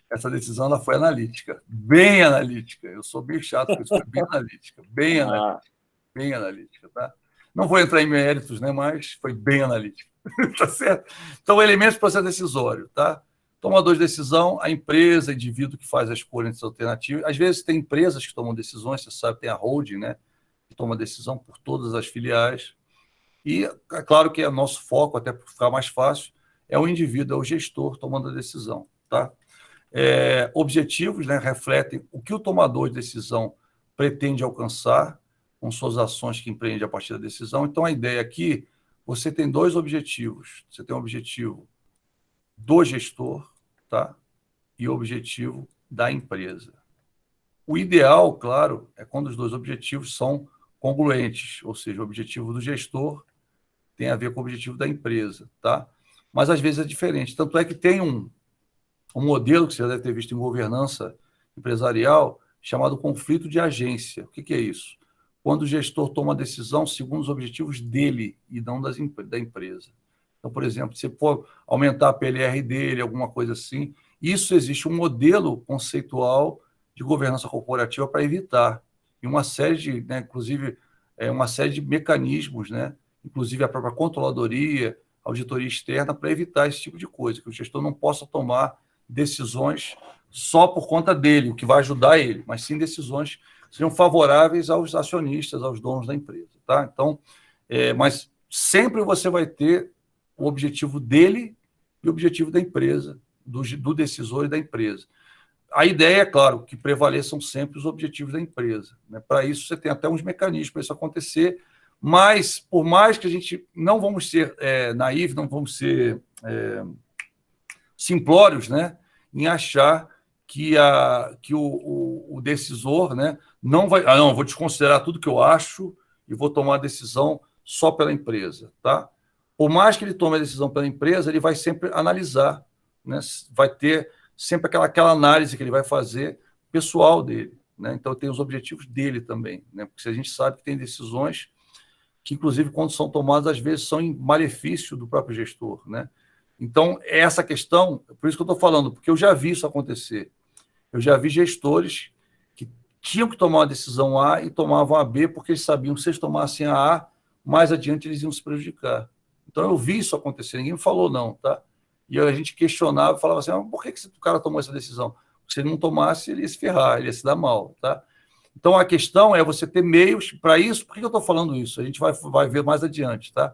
Essa decisão ela foi analítica, bem analítica. Eu sou bem chato com isso, foi bem analítica, bem analítica, tá? Não vou entrar em méritos, né? Mas foi bem analítica, tá certo? Então, elementos do processo decisório, tá? Tomador de decisão, a empresa, o indivíduo que faz a escolha entre as alternativas. Às vezes tem empresas que tomam decisões, você sabe, tem a holding, né? Que toma decisão por todas as filiais. E é claro que é nosso foco, até para ficar mais fácil, é o indivíduo, é o gestor tomando a decisão, tá? Objetivos, né, refletem o que o tomador de decisão pretende alcançar com suas ações que empreende a partir da decisão. Então, a ideia aqui, você tem dois objetivos. Você tem o objetivo do gestor, tá? E o objetivo da empresa. O ideal, claro, é quando os dois objetivos são congruentes, ou seja, o objetivo do gestor tem a ver com o objetivo da empresa, tá? Mas, às vezes, é diferente. Tanto é que tem um modelo que você já deve ter visto em governança empresarial chamado conflito de agência. O que é isso? Quando o gestor toma a decisão segundo os objetivos dele e não da empresa. Então, por exemplo, se for aumentar a PLR dele, alguma coisa assim, isso existe um modelo conceitual de governança corporativa para evitar. E uma série de, né, inclusive, uma série de mecanismos, né, inclusive a própria controladoria, auditoria externa, para evitar esse tipo de coisa, que o gestor não possa tomar decisões só por conta dele, o que vai ajudar ele, mas sim decisões que sejam favoráveis aos acionistas, aos donos da empresa. Tá? Então, mas sempre você vai ter o objetivo dele e o objetivo da empresa, do decisor e da empresa. A ideia é, claro, que prevaleçam sempre os objetivos da empresa. Né? Para isso, você tem até uns mecanismos para isso acontecer, mas, por mais que a gente não vamos ser naivos, não vamos ser simplórios, né, em achar que o decisor, né, não vai... não, vou desconsiderar tudo que eu acho e vou tomar a decisão só pela empresa. Tá? Por mais que ele tome a decisão pela empresa, ele vai sempre analisar, né, vai ter sempre aquela análise que ele vai fazer pessoal dele. Né? Então, tem os objetivos dele também. Né? Porque a gente sabe que tem decisões que, inclusive, quando são tomadas, às vezes são em malefício do próprio gestor. Né? Então, essa questão, por isso que eu estou falando, porque eu já vi isso acontecer. Eu já vi gestores que tinham que tomar uma decisão A e tomavam a B porque eles sabiam que se eles tomassem a A, mais adiante eles iam se prejudicar. Então, eu vi isso acontecer, ninguém me falou não, tá? E a gente questionava, falava assim, por que o cara tomou essa decisão? Se ele não tomasse, ele ia se ferrar, ele ia se dar mal, tá? Então, a questão é você ter meios para isso. Por que eu estou falando isso? A gente vai ver mais adiante, tá?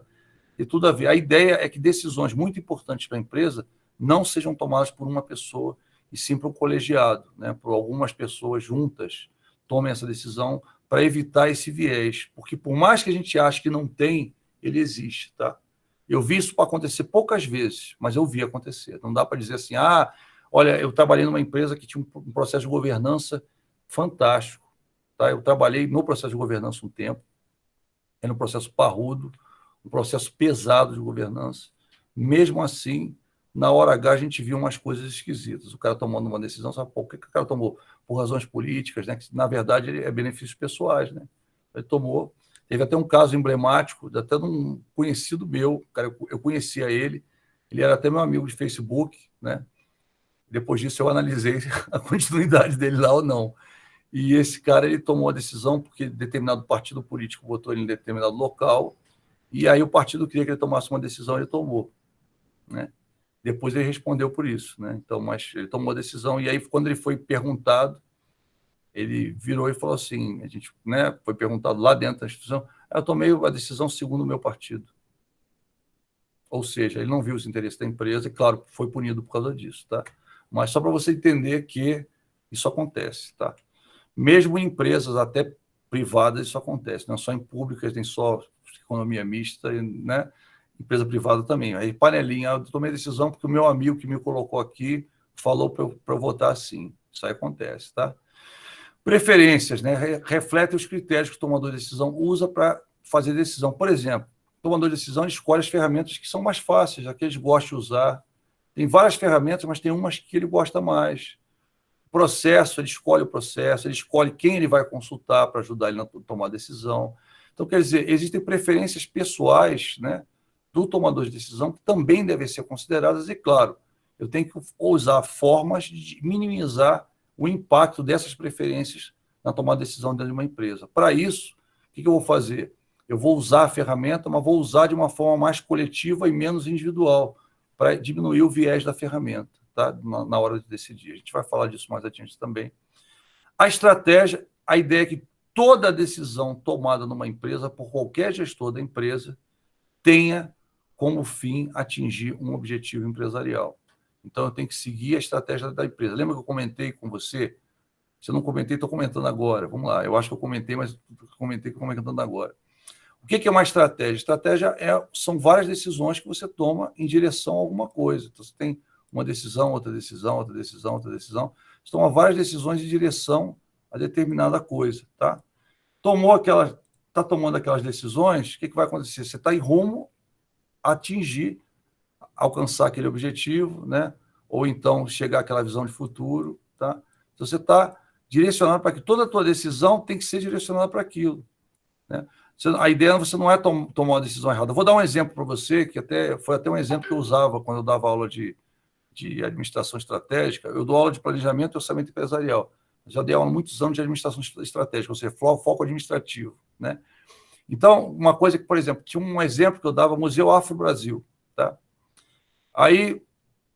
E tudo a ver. A ideia é que decisões muito importantes para a empresa não sejam tomadas por uma pessoa, e sim por um colegiado, né? Por algumas pessoas juntas tomem essa decisão para evitar esse viés. Porque, por mais que a gente ache que não tem, ele existe, tá? Eu vi isso para acontecer poucas vezes, mas eu vi acontecer. Não dá para dizer assim, olha, eu trabalhei numa empresa que tinha um processo de governança fantástico. Tá? Eu trabalhei no processo de governança um tempo, era um processo parrudo, um processo pesado de governança. Mesmo assim, na hora H a gente viu umas coisas esquisitas. O cara tomando uma decisão, sabe por que o cara tomou? Por razões políticas, né? Que na verdade é benefícios pessoais, né? Ele tomou. Teve até um caso emblemático, até de um conhecido meu, cara, eu conhecia ele era até meu amigo de Facebook, né? Depois disso eu analisei a continuidade dele lá ou não. E esse cara, ele tomou a decisão porque determinado partido político botou ele em determinado local, e aí o partido queria que ele tomasse uma decisão, ele tomou, né? Depois ele respondeu por isso, né? Então, mas ele tomou a decisão, e aí quando ele foi perguntado, ele virou e falou assim, a gente, né, foi perguntado lá dentro da instituição, eu tomei a decisão segundo o meu partido. Ou seja, ele não viu os interesses da empresa e, claro, foi punido por causa disso, tá? Mas só para você entender que isso acontece, tá? Mesmo em empresas até privadas isso acontece, não só em públicas, nem só economia mista, né? Empresa privada também. Aí, panelinha, eu tomei a decisão porque o meu amigo que me colocou aqui falou para eu votar assim. Isso aí acontece, tá? Preferências, né? Refletem os critérios que o tomador de decisão usa para fazer decisão. Por exemplo, o tomador de decisão escolhe as ferramentas que são mais fáceis, as que eles gostam de usar. Tem várias ferramentas, mas tem umas que ele gosta mais. Processo, ele escolhe o processo, ele escolhe quem ele vai consultar para ajudar ele a tomar a decisão. Então, quer dizer, existem preferências pessoais, né, do tomador de decisão que também devem ser consideradas, e, claro, eu tenho que usar formas de minimizar o impacto dessas preferências na tomada de decisão dentro de uma empresa. Para isso, o que eu vou fazer? Eu vou usar a ferramenta, mas vou usar de uma forma mais coletiva e menos individual, para diminuir o viés da ferramenta, tá? Na hora de decidir. A gente vai falar disso mais adiante também. A estratégia, a ideia é que toda decisão tomada numa empresa, por qualquer gestor da empresa, tenha como fim atingir um objetivo empresarial. Então, eu tenho que seguir a estratégia da empresa. Lembra que eu comentei com você? Se eu não comentei, estou comentando agora. Vamos lá. Eu acho que eu comentei, mas comentei comentando agora. O que é uma estratégia? Estratégia são várias decisões que você toma em direção a alguma coisa. Então, você tem uma decisão, outra decisão, outra decisão, outra decisão. Você toma várias decisões em direção a determinada coisa, tá? Está tomando aquelas decisões, o que vai acontecer? Você está em rumo a atingir, alcançar aquele objetivo, né? Ou então chegar àquela visão de futuro, tá? Então, você está direcionado para que toda a tua decisão tem que ser direcionada para aquilo, né? A ideia você não é tomar uma decisão errada. Eu vou dar um exemplo para você, que foi até um exemplo que eu usava quando eu dava aula de administração estratégica. Eu dou aula de planejamento e orçamento empresarial. Eu já dei aula há muitos anos de administração estratégica, ou seja, foco administrativo, né? Então, uma coisa que, por exemplo, tinha um exemplo que eu dava, Museu Afro-Brasil, tá? Aí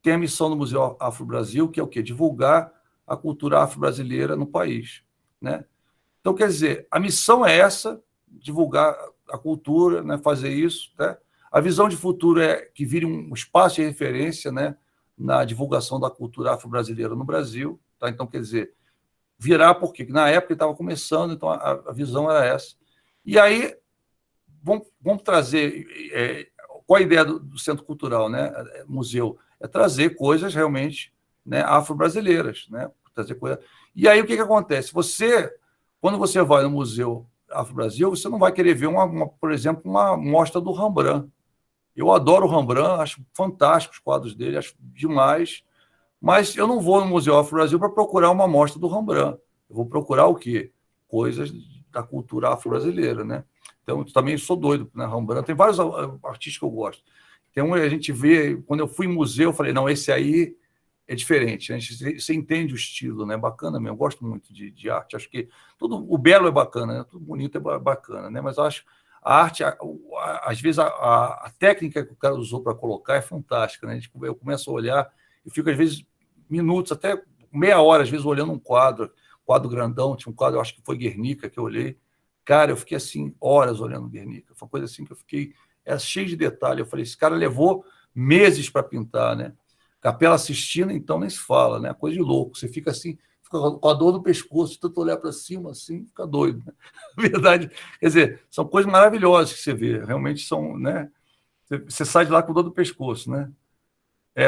tem a missão do Museu Afro-Brasil, que é o quê? Divulgar a cultura afro-brasileira no país, né? Então, quer dizer, a missão é essa, divulgar a cultura, né, fazer isso, né? A visão de futuro é que vire um espaço de referência, né, na divulgação da cultura afro-brasileira no Brasil, tá? Então, quer dizer, virar porque na época ele estava começando, então a visão era essa. E aí, vamos trazer qual a ideia do Centro Cultural, né, museu? É trazer coisas realmente, né, afro-brasileiras, né? Trazer coisa. E aí, o que acontece? Quando você vai no Museu Afro-Brasil, você não vai querer ver, por exemplo, uma mostra do Rembrandt. Eu adoro o Rembrandt, acho fantásticos os quadros dele, acho demais, mas eu não vou no Museu Afro-Brasil para procurar uma mostra do Rembrandt. Eu vou procurar o quê? Coisas da cultura afro-brasileira, né? Então, eu também sou doido, né? Rembrandt, tem vários artistas que eu gosto. Tem um, a gente vê, quando eu fui em museu, eu falei, não, esse aí é diferente, né? Você entende o estilo, né? Bacana mesmo, eu gosto muito de arte. Acho que tudo, o belo é bacana, né? Tudo bonito é bacana, né? Mas eu acho a arte, às vezes, a técnica que o cara usou para colocar é fantástica, né? Eu começo a olhar e fico, às vezes, minutos, até meia hora, às vezes, olhando um quadro grandão, tinha um quadro, eu acho que foi Guernica, que eu olhei. Cara, eu fiquei, assim, horas olhando Guernica. Foi uma coisa assim que eu fiquei cheio de detalhe. Eu falei, esse cara levou meses para pintar, né? Capela Sistina, então, nem se fala, né? Coisa de louco. Você fica assim, fica com a dor no pescoço, tanto olhar para cima assim, fica doido, né? Na verdade, quer dizer, são coisas maravilhosas que você vê, realmente são, né? Você sai de lá com dor do pescoço, né?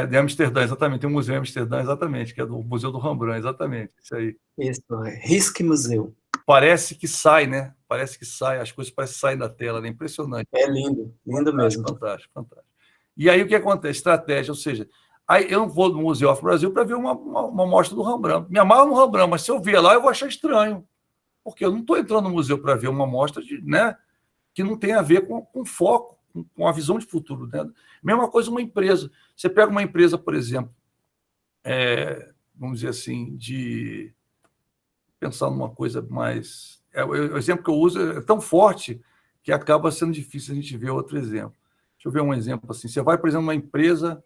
De Amsterdã, exatamente, tem um museu em Amsterdã, exatamente, que é do Museu do Rembrandt, exatamente, isso aí.
Isso, Rijksmuseum.
Parece que sai, né? Parece que sai, as coisas parecem sair da tela, né? Impressionante.
É lindo, lindo mesmo.
Fantástico, fantástico. E aí o que acontece? Estratégia, ou seja, Aí eu não vou no Museu Afro-Brasil para ver uma mostra do Rembrandt. Me amarro no Rembrandt, mas se eu ver lá, eu vou achar estranho. Porque eu não estou entrando no museu para ver uma mostra né, que não tem a ver com foco, com a visão de futuro. Né? Mesma coisa uma empresa. Você pega uma empresa, por exemplo, vamos dizer assim, de pensar numa coisa mais... o exemplo que eu uso é tão forte que acaba sendo difícil a gente ver outro exemplo. Deixa eu ver um exemplo assim. Você vai, por exemplo, numa empresa...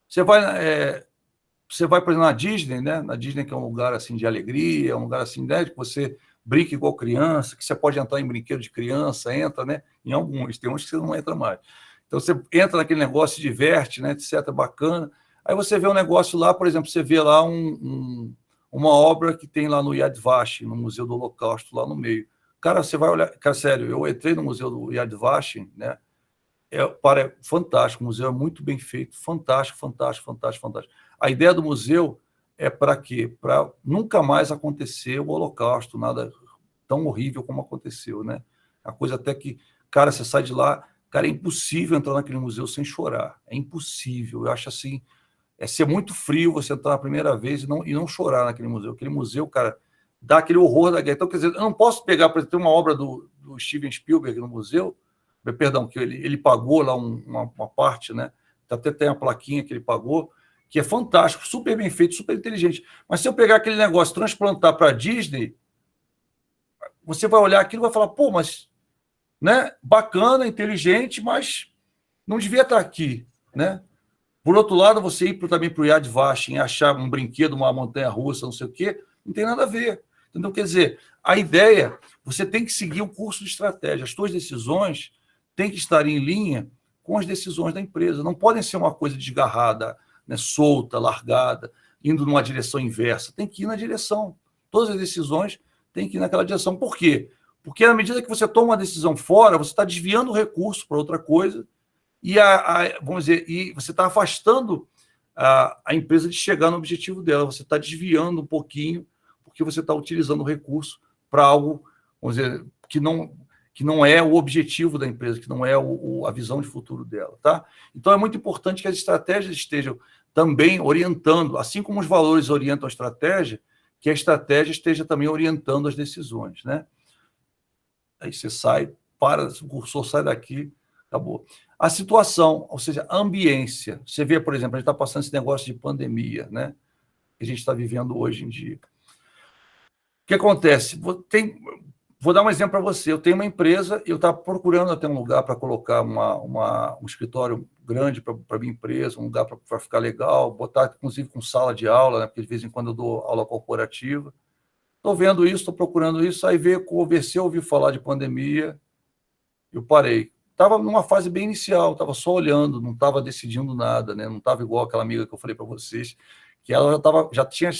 Você vai, por exemplo, na Disney, né? Na Disney, que é um lugar assim de alegria, um lugar assim, né? Que você brinca igual criança, que você pode entrar em brinquedo de criança, entra, né? Em alguns, tem uns que você não entra mais. Então você entra naquele negócio, se diverte, né? Etc, bacana. Aí você vê um negócio lá, por exemplo, você vê lá uma obra que tem lá no Yad Vashem, no Museu do Holocausto, lá no meio. Cara, você vai olhar... Cara, sério, eu entrei no Museu do Yad Vashem, né? Fantástico, o museu é muito bem feito, fantástico, fantástico, fantástico, fantástico. A ideia do museu é para quê? Para nunca mais acontecer o Holocausto, nada tão horrível como aconteceu, né? A coisa até que, cara, você sai de lá, cara, é impossível entrar naquele museu sem chorar, é impossível. Eu acho assim, é ser muito frio você entrar na primeira vez e não chorar naquele museu. Aquele museu, cara, dá aquele horror da guerra. Então, quer dizer, eu não posso pegar, por exemplo, uma obra do Steven Spielberg no museu, perdão, que ele pagou lá uma parte, né? Até tem a plaquinha que ele pagou, que é fantástico, super bem feito, super inteligente. Mas se eu pegar aquele negócio, transplantar para a Disney, você vai olhar aquilo e vai falar, pô, mas, né? Bacana, inteligente, mas não devia estar aqui, né? Por outro lado, você ir também para o Yad Vashem e achar um brinquedo, uma montanha-russa, não sei o quê, não tem nada a ver. Então, quer dizer, a ideia, você tem que seguir um curso de estratégia. As suas decisões têm que estar em linha com as decisões da empresa. Não podem ser uma coisa desgarrada, né, solta, largada, indo numa direção inversa. Tem que ir na direção. Todas as decisões têm que ir naquela direção. Por quê? Porque à medida que você toma uma decisão fora, você está desviando o recurso para outra coisa e, vamos dizer, e você está afastando a empresa de chegar no objetivo dela. Você está desviando um pouquinho porque você está utilizando o recurso para algo, vamos dizer, que não é o objetivo da empresa, que não é a visão de futuro dela. Tá? Então, é muito importante que as estratégias estejam também orientando, assim como os valores orientam a estratégia, que a estratégia esteja também orientando as decisões. Né? Aí você sai, o cursor sai daqui, acabou. A situação, ou seja, a ambiência. Você vê, por exemplo, a gente está passando esse negócio de pandemia, né? Que a gente está vivendo hoje em dia. O que acontece? Vou dar um exemplo para você. Eu tenho uma empresa, eu estava procurando até um lugar para colocar um escritório grande para a minha empresa, um lugar para ficar legal, botar, inclusive, com sala de aula, né? Porque de vez em quando eu dou aula corporativa. Estou vendo isso, estou procurando isso, aí conversei, ouvi falar de pandemia, eu parei. Estava numa fase bem inicial, estava só olhando, não estava decidindo nada, né? Não estava igual aquela amiga que eu falei para vocês, que ela já tinha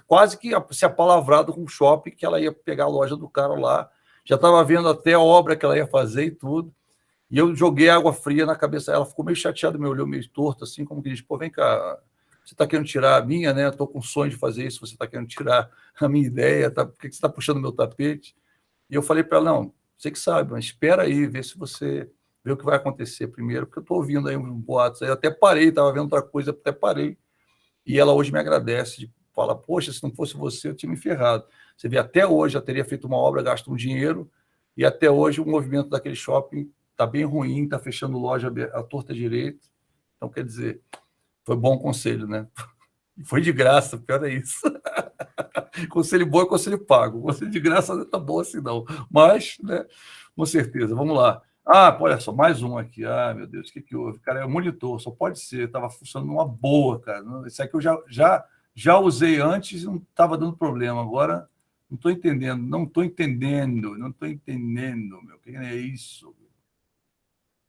quase que se apalavrado com o shopping, que ela ia pegar a loja do cara lá, já estava vendo até a obra que ela ia fazer e tudo, e eu joguei água fria na cabeça dela, ela ficou meio chateada, me olhou meio torto, assim, como que diz, pô, vem cá, você está querendo tirar a minha, né? Estou com sonho de fazer isso, você está querendo tirar a minha ideia, tá? Por que você está puxando meu tapete? E eu falei para ela, não, você que sabe, mas espera aí, vê se você vê o que vai acontecer primeiro, porque eu estou ouvindo aí uns boatos, aí eu até parei, estava vendo outra coisa, até parei. E ela hoje me agradece, fala, poxa, se não fosse você, eu tinha me ferrado. Você vê, até hoje já teria feito uma obra, gasto um dinheiro, e até hoje o movimento daquele shopping está bem ruim, está fechando loja à torta direito. Então, quer dizer, foi bom conselho, né? Foi de graça, pior é isso. Conselho bom é conselho pago. Conselho de graça não é tão bom assim, não. Mas, né, com certeza. Vamos lá. Olha só, mais um aqui. Meu Deus, o que houve? Cara, é o monitor, só pode ser. Estava funcionando uma boa, cara. Esse aqui eu já usei antes e não estava dando problema. Agora, não estou entendendo. Não estou entendendo, meu. O que é isso?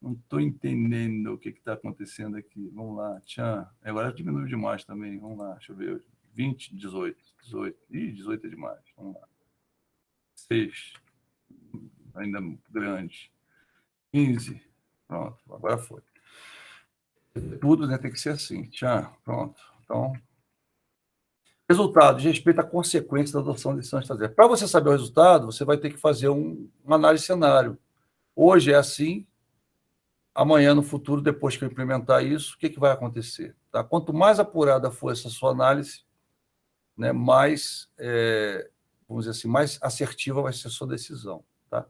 Não estou entendendo o que está acontecendo aqui. Vamos lá. Tchan. Agora diminuiu demais também. Vamos lá, deixa eu ver. 20, 18. Ih, 18 é demais. Vamos lá. 6. Ainda grande. 15. Pronto, agora foi. Tudo, né, tem que ser assim. Tchan. Pronto. Então, resultado de respeito à consequência da adoção de decisão estratégica. Para você saber o resultado, você vai ter que fazer uma análise de cenário. Hoje é assim, amanhã, no futuro, depois que eu implementar isso, o que vai acontecer? Tá? Quanto mais apurada for essa sua análise, né, mais, vamos dizer assim, mais assertiva vai ser a sua decisão. Tá?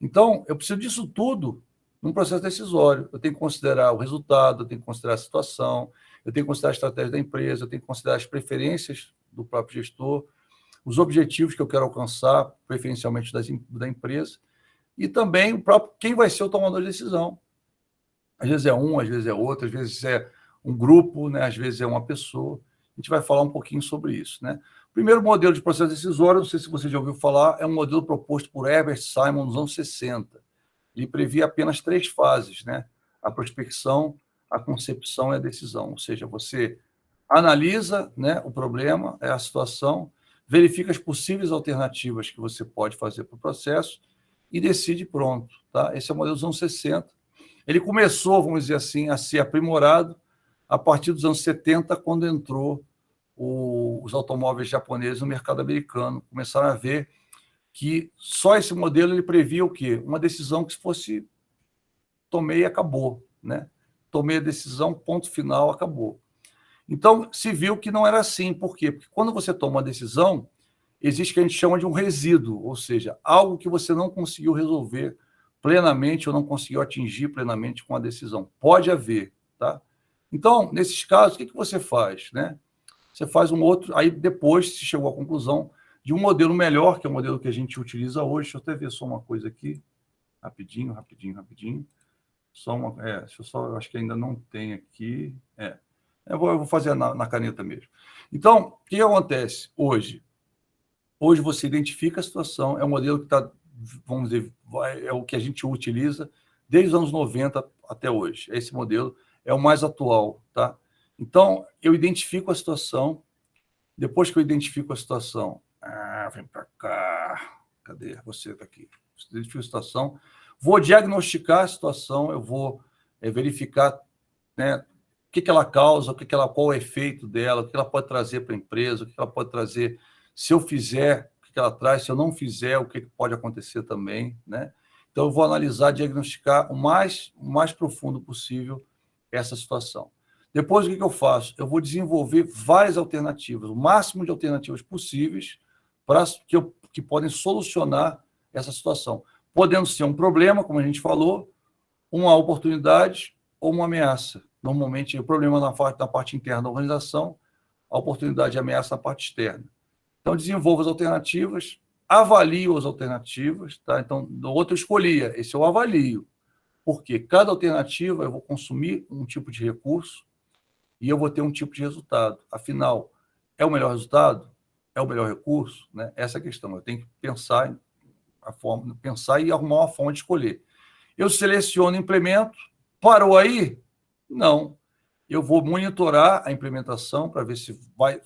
Então, eu preciso disso tudo num processo decisório. Eu tenho que considerar o resultado, eu tenho que considerar a situação, eu tenho que considerar a estratégia da empresa, eu tenho que considerar as preferências do próprio gestor, os objetivos que eu quero alcançar, preferencialmente da empresa, e também o próprio quem vai ser o tomador de decisão. Às vezes é um, às vezes é outro, às vezes é um grupo, né? Às vezes é uma pessoa. A gente vai falar um pouquinho sobre isso. Né? O primeiro modelo de processo decisório, não sei se você já ouviu falar, é um modelo proposto por Herbert Simon nos anos 60. Ele previa apenas 3 fases, né? A prospecção, a concepção e a decisão. Ou seja, você analisa, né, o problema, a situação, verifica as possíveis alternativas que você pode fazer para o processo e decide pronto. Tá? Esse é o modelo dos anos 60. Ele começou, vamos dizer assim, a ser aprimorado a partir dos anos 70, quando entrou os automóveis japoneses no mercado americano. Começaram a ver que só esse modelo ele previa o quê? Uma decisão que se fosse tomei e acabou. Né? Tomei a decisão, ponto final, acabou. Então, se viu que não era assim. Por quê? Porque quando você toma uma decisão, existe o que a gente chama de um resíduo, ou seja, algo que você não conseguiu resolver plenamente ou não conseguiu atingir plenamente com a decisão. Pode haver, tá? Então, nesses casos, o que você faz, né? Você faz um outro, aí depois se chegou à conclusão de um modelo melhor, que é o modelo que a gente utiliza hoje. Deixa eu até ver só uma coisa aqui, rapidinho. Só uma, eu acho que ainda não tem aqui. Eu vou fazer na caneta mesmo. Então, o que acontece hoje? Hoje você identifica a situação, é um modelo que está, vamos dizer, é o que a gente utiliza desde os anos 90 até hoje. Esse modelo é o mais atual, tá? Então, eu identifico a situação, depois que eu identifico a situação, vem para cá, cadê? Você está aqui. Identifico a situação, vou diagnosticar a situação, eu vou verificar, né, o que ela causa, qual o efeito dela, o que ela pode trazer para a empresa, o que ela pode trazer se eu fizer, o que ela traz, se eu não fizer, o que pode acontecer também, né? Então, eu vou analisar, diagnosticar o mais profundo possível essa situação. Depois, o que eu faço? Eu vou desenvolver várias alternativas, o máximo de alternativas possíveis que podem solucionar essa situação. Podendo ser um problema, como a gente falou, uma oportunidade ou uma ameaça. Normalmente, o problema na parte interna da organização, a oportunidade e a ameaça na parte externa. Então, desenvolvo as alternativas, avalio as alternativas. Tá? Então, no outro eu escolhia, esse eu avalio. Porque cada alternativa eu vou consumir um tipo de recurso e eu vou ter um tipo de resultado. Afinal, é o melhor resultado? É o melhor recurso? Né? Essa é a questão. Eu tenho que pensar e arrumar uma forma de escolher. Eu seleciono, implemento, parou aí? Não. Eu vou monitorar a implementação para ver se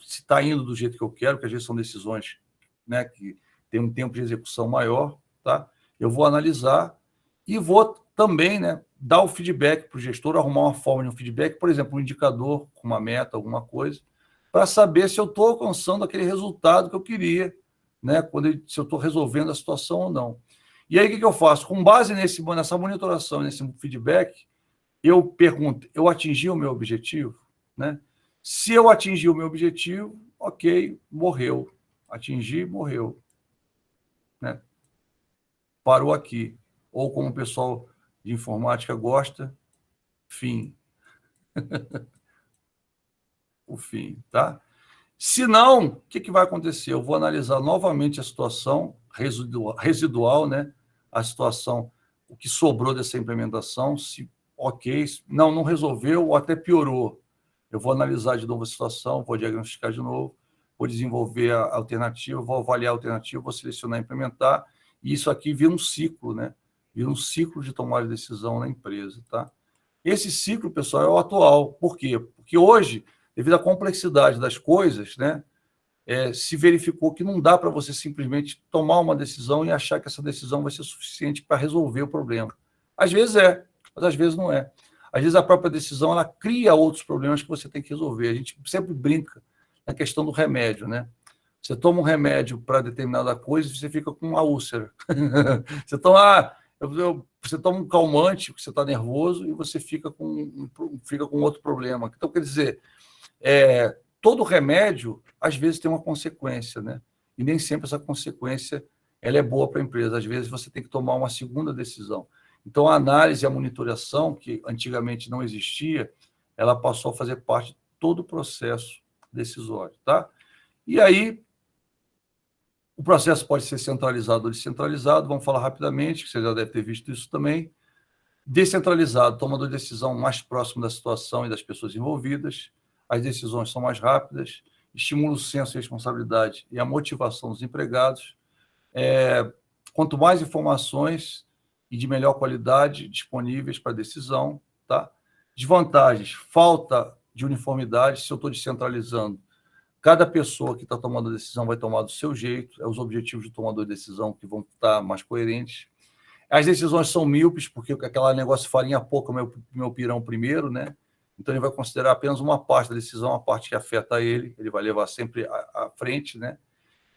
está indo do jeito que eu quero, porque às vezes são decisões, né, que têm um tempo de execução maior. Tá? Eu vou analisar e vou também, né, dar o feedback para o gestor, arrumar uma forma de um feedback, por exemplo, um indicador, uma meta, alguma coisa, para saber se eu estou alcançando aquele resultado que eu queria, né, se eu estou resolvendo a situação ou não. E aí, o que eu faço? Com base nessa monitoração, nesse feedback, eu pergunto, eu atingi o meu objetivo? Né? Se eu atingi o meu objetivo, ok, morreu. Atingi, morreu. Né? Parou aqui. Ou como o pessoal de informática gosta, fim. O fim, tá? Se não, o que vai acontecer? Eu vou analisar novamente a situação residual, né? A situação, o que sobrou dessa implementação, se ok, não resolveu ou até piorou. Eu vou analisar de novo a situação, vou diagnosticar de novo, vou desenvolver a alternativa, vou avaliar a alternativa, vou selecionar e implementar, e isso aqui vira um ciclo, né? Vira um ciclo de tomada de decisão na empresa, tá? Esse ciclo, pessoal, é o atual. Por quê? Porque hoje, devido à complexidade das coisas, né, se verificou que não dá para você simplesmente tomar uma decisão e achar que essa decisão vai ser suficiente para resolver o problema. Às vezes mas às vezes não é. Às vezes a própria decisão ela cria outros problemas que você tem que resolver. A gente sempre brinca na questão do remédio, né? Você toma um remédio para determinada coisa e você fica com uma úlcera. Você toma, Você toma um calmante, porque você está nervoso, e você fica com outro problema. Então, quer dizer, todo remédio, às vezes, tem uma consequência, né? E nem sempre essa consequência ela é boa para a empresa. Às vezes, você tem que tomar uma segunda decisão. Então, a análise e a monitoração, que antigamente não existia, ela passou a fazer parte de todo o processo decisório, tá? E aí, o processo pode ser centralizado ou descentralizado, vamos falar rapidamente, que você já deve ter visto isso também. Descentralizado, tomador de decisão mais próximo da situação e das pessoas envolvidas, as decisões são mais rápidas, estimula o senso de responsabilidade e a motivação dos empregados. Quanto mais informações e de melhor qualidade disponíveis para a decisão, tá? Desvantagens, falta de uniformidade. Se eu estou descentralizando, cada pessoa que está tomando a decisão vai tomar do seu jeito, os objetivos do tomador de decisão que vão estar mais coerentes. As decisões são míopes, porque aquele negócio farinha pouco, meu pirão primeiro, né? Então, ele vai considerar apenas uma parte da decisão, a parte que afeta ele levar sempre à frente, né?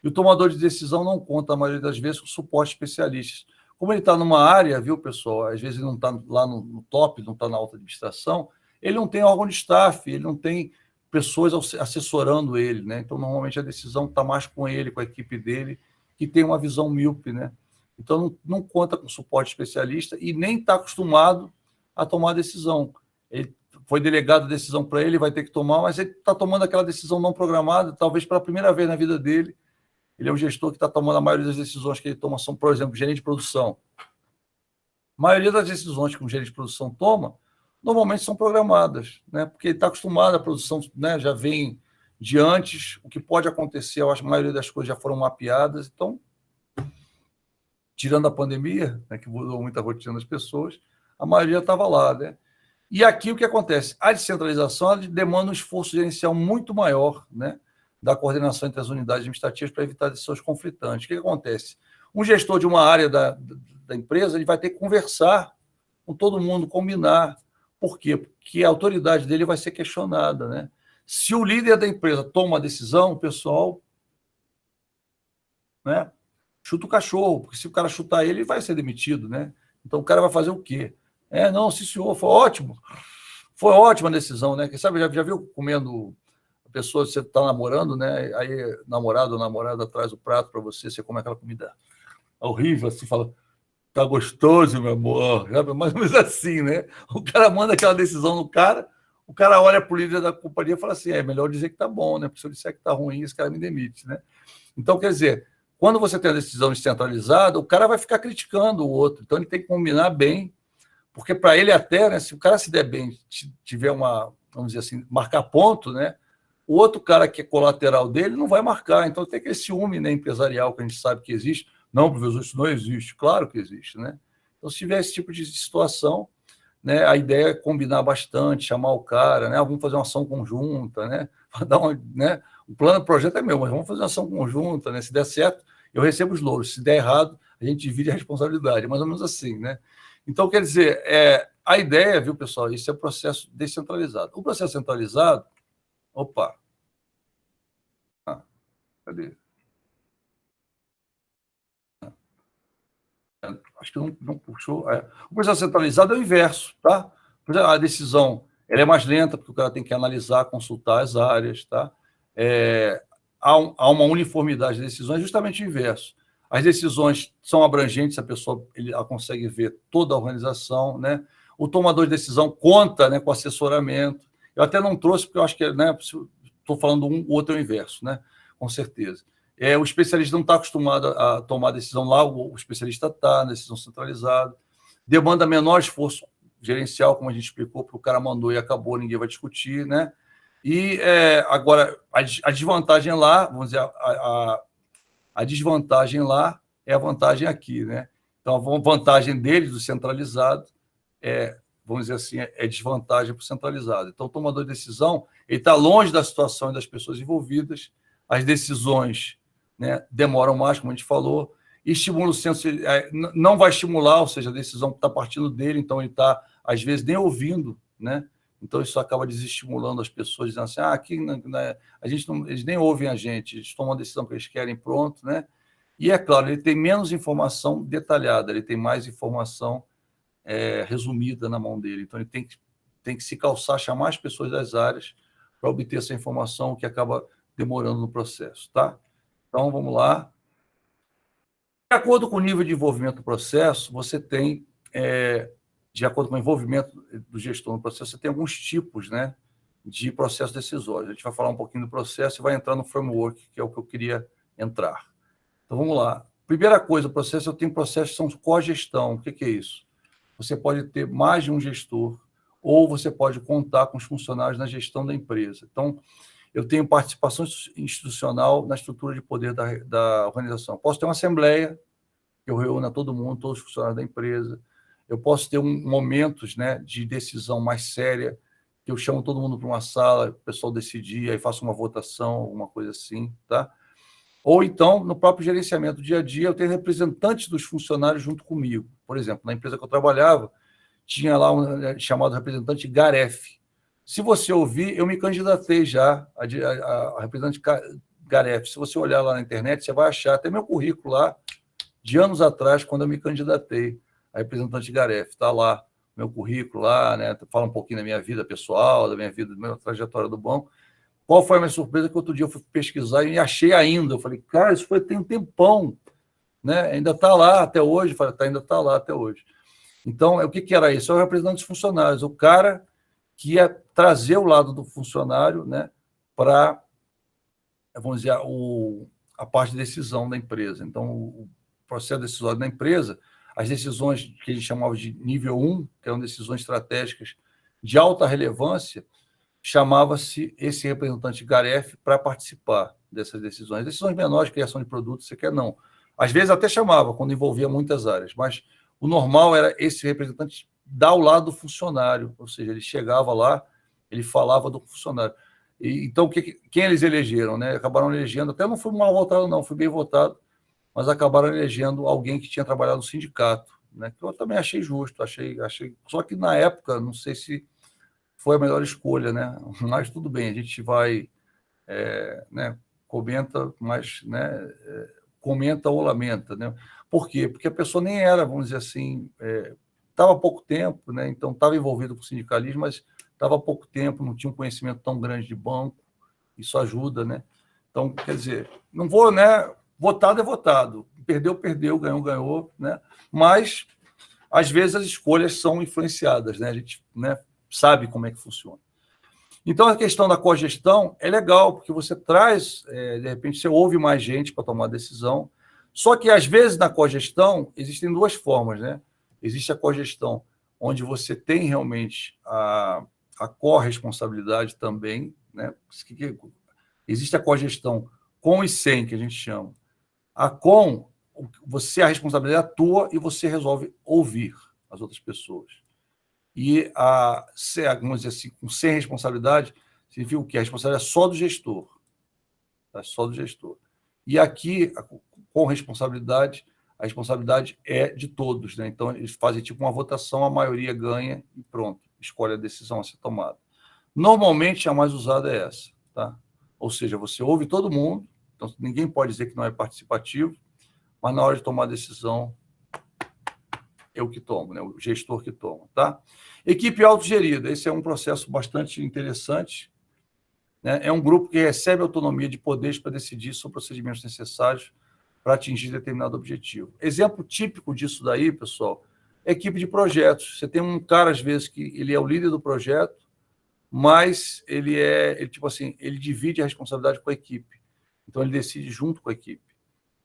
E o tomador de decisão não conta, a maioria das vezes, com suporte de especialistas. Como ele está numa área, viu, pessoal? Às vezes ele não está lá no top, não está na alta administração, ele não tem órgão de staff, ele não tem pessoas assessorando ele, né? Então, normalmente, a decisão está mais com ele, com a equipe dele, que tem uma visão míope, né? Então, não conta com suporte especialista e nem está acostumado a tomar decisão. Ele foi delegado a decisão para ele, vai ter que tomar, mas ele está tomando aquela decisão não programada, talvez pela primeira vez na vida dele. Ele é um gestor que está tomando a maioria das decisões que ele toma, são, por exemplo, gerente de produção. A maioria das decisões que um gerente de produção toma, normalmente são programadas, né? Porque ele está acostumado, a produção, né, já vem de antes, o que pode acontecer, eu acho que a maioria das coisas já foram mapeadas, então, tirando a pandemia, né, que mudou muito a rotina das pessoas, a maioria estava lá, né? E aqui o que acontece? A descentralização demanda um esforço gerencial muito maior, né, da coordenação entre as unidades administrativas para evitar decisões conflitantes. O que acontece? Um gestor de uma área da empresa ele vai ter que conversar com todo mundo, combinar. Por quê? Porque a autoridade dele vai ser questionada, né? Se o líder da empresa toma a decisão, o pessoal, né, chuta o cachorro, porque se o cara chutar ele vai ser demitido, né? Então o cara vai fazer o quê? Não, sim, senhor, foi ótimo. Foi ótima a decisão, né? Quem sabe já viu comendo a pessoa, você está namorando, né? Aí namorado ou namorada traz o prato para você come aquela comida horrível, assim, fala, tá gostoso, meu amor. Mais ou menos assim, né? O cara manda aquela decisão no cara, o cara olha para o líder da companhia e fala assim, é melhor dizer que tá bom, né? Porque se eu disser que tá ruim, esse cara me demite, né? Então, quer dizer, quando você tem a decisão descentralizada, o cara vai ficar criticando o outro, então ele tem que combinar bem, porque para ele até, né, se o cara se der bem, tiver uma, vamos dizer assim, marcar ponto, né, o outro cara que é colateral dele não vai marcar. Então tem aquele ciúme, né, empresarial que a gente sabe que existe. Não, professor, isso não existe. Claro que existe, né? Então, se tiver esse tipo de situação, né, a ideia é combinar bastante, chamar o cara, né, vamos fazer uma ação conjunta, né, né, o plano, o projeto é meu, mas vamos fazer uma ação conjunta, né, se der certo, eu recebo os louros, se der errado, a gente divide a responsabilidade, mais ou menos assim, né? Então, quer dizer, a ideia, viu, pessoal, isso é o processo descentralizado. O processo centralizado, opa, cadê? Acho que não puxou. O processo centralizado é o inverso, tá? A decisão ela é mais lenta, porque o cara tem que analisar, consultar as áreas, tá? Há uma uniformidade de decisões, justamente o inverso. As decisões são abrangentes, a pessoa ela consegue ver toda a organização, né? O tomador de decisão conta, né, com assessoramento. Eu até não trouxe, porque eu acho que, né, estou falando um, o outro é o inverso, né? Com certeza. O especialista não está acostumado a tomar decisão lá, o especialista está na decisão centralizada. Demanda menor esforço gerencial, como a gente explicou, porque o cara mandou e acabou, ninguém vai discutir, né? E agora, a desvantagem lá, vamos dizer, a desvantagem lá é a vantagem aqui, né? Então, a vantagem dele, do centralizado, vamos dizer assim, é desvantagem para o centralizado. Então, o tomador de decisão, ele está longe da situação e das pessoas envolvidas, as decisões, né, demoram mais, como a gente falou, estimula o senso, não vai estimular, ou seja, a decisão está partindo dele, então ele está, às vezes, nem ouvindo, né? Então, isso acaba desestimulando as pessoas, dizendo assim, aqui, né, a gente não, eles nem ouvem a gente, eles tomam a decisão que eles querem, pronto, né? E, é claro, ele tem menos informação detalhada, ele tem mais informação resumida na mão dele. Então, ele tem que se calçar, chamar as pessoas das áreas para obter essa informação, que acaba demorando no processo. Tá? Então, vamos lá. De acordo com o nível de envolvimento do processo, você tem, de acordo com o envolvimento do gestor no processo, você tem alguns tipos, né, de processo decisório. A gente vai falar um pouquinho do processo e vai entrar no framework, que é o que eu queria entrar. Então, vamos lá. Primeira coisa, o processo, eu tenho processos que são cogestão. O que é isso? Você pode ter mais de um gestor, ou você pode contar com os funcionários na gestão da empresa. Então, eu tenho participação institucional na estrutura de poder da organização. Posso ter uma assembleia, que eu reúna todo mundo, todos os funcionários da empresa. Eu posso ter momentos, né, de decisão mais séria, que eu chamo todo mundo para uma sala, o pessoal decidir, aí faço uma votação, alguma coisa assim, tá? Ou então, no próprio gerenciamento do dia a dia, eu tenho representantes dos funcionários junto comigo. Por exemplo, na empresa que eu trabalhava, tinha lá um chamado representante Garef. Se você ouvir, eu me candidatei já a representante Garef. Se você olhar lá na internet, você vai achar até meu currículo lá, de anos atrás, quando eu me candidatei a representante Garef. Está lá, meu currículo lá, né? Fala um pouquinho da minha vida pessoal, da minha vida, da minha trajetória do banco. Qual foi a minha surpresa? Que outro dia eu fui pesquisar e achei ainda. Eu falei, cara, isso tem um tempão, né? Ainda está lá até hoje. Falei, ainda está lá até hoje. Então, o que era isso? É o representante dos funcionários, o cara que ia trazer o lado do funcionário, né, para, vamos dizer, a parte de decisão da empresa. Então, o processo decisório da empresa, as decisões que a gente chamava de nível 1, que eram decisões estratégicas de alta relevância, chamava-se esse representante Garef para participar dessas decisões. Decisões menores, criação de produtos, você quer não. Às vezes até chamava, quando envolvia muitas áreas, mas o normal era esse representante dar ao lado do funcionário, ou seja, ele chegava lá, ele falava do funcionário. Então, quem eles elegeram? Né? Acabaram elegendo, até não fui mal votado, não, fui bem votado, mas acabaram elegendo alguém que tinha trabalhado no sindicato, né? Que eu também achei justo, achei. Só que na época, não sei se foi a melhor escolha, né? Mas tudo bem, a gente vai, né, comenta, mas, né, comenta ou lamenta, né? Por quê? Porque a pessoa nem era, vamos dizer assim, estava há pouco tempo, né? Então estava envolvido com o sindicalismo, mas estava há pouco tempo, não tinha um conhecimento tão grande de banco, isso ajuda, né? Então, quer dizer, não vou, né? Votado é votado, perdeu, ganhou, ganhou, né? Mas, às vezes, as escolhas são influenciadas, né? A gente, né, sabe como é que funciona. Então, a questão da cogestão é legal, porque você traz, de repente, você ouve mais gente para tomar decisão. Só que, às vezes, na cogestão, existem duas formas, né? Existe a cogestão, onde você tem realmente a corresponsabilidade também, né? Existe a cogestão com e sem, que a gente chama. A a responsabilidade é tua e você resolve ouvir as outras pessoas. E vamos dizer assim, com sem responsabilidade, significa o quê? A responsabilidade é só do gestor. Tá? Só do gestor. E aqui, com responsabilidade, a responsabilidade é de todos, né? Então, eles fazem tipo uma votação, a maioria ganha e pronto, escolhe a decisão a ser tomada. Normalmente, a mais usada é essa, tá? Ou seja, você ouve todo mundo, então ninguém pode dizer que não é participativo, mas na hora de tomar a decisão, eu que tomo, né? O gestor que toma, tá? Equipe autogerida, esse é um processo bastante interessante, né? É um grupo que recebe autonomia de poderes para decidir sobre procedimentos necessários para atingir determinado objetivo. Exemplo típico disso daí, pessoal, é equipe de projetos. Você tem um cara, às vezes, que ele é o líder do projeto, mas ele tipo assim, ele divide a responsabilidade com a equipe. Então, ele decide junto com a equipe.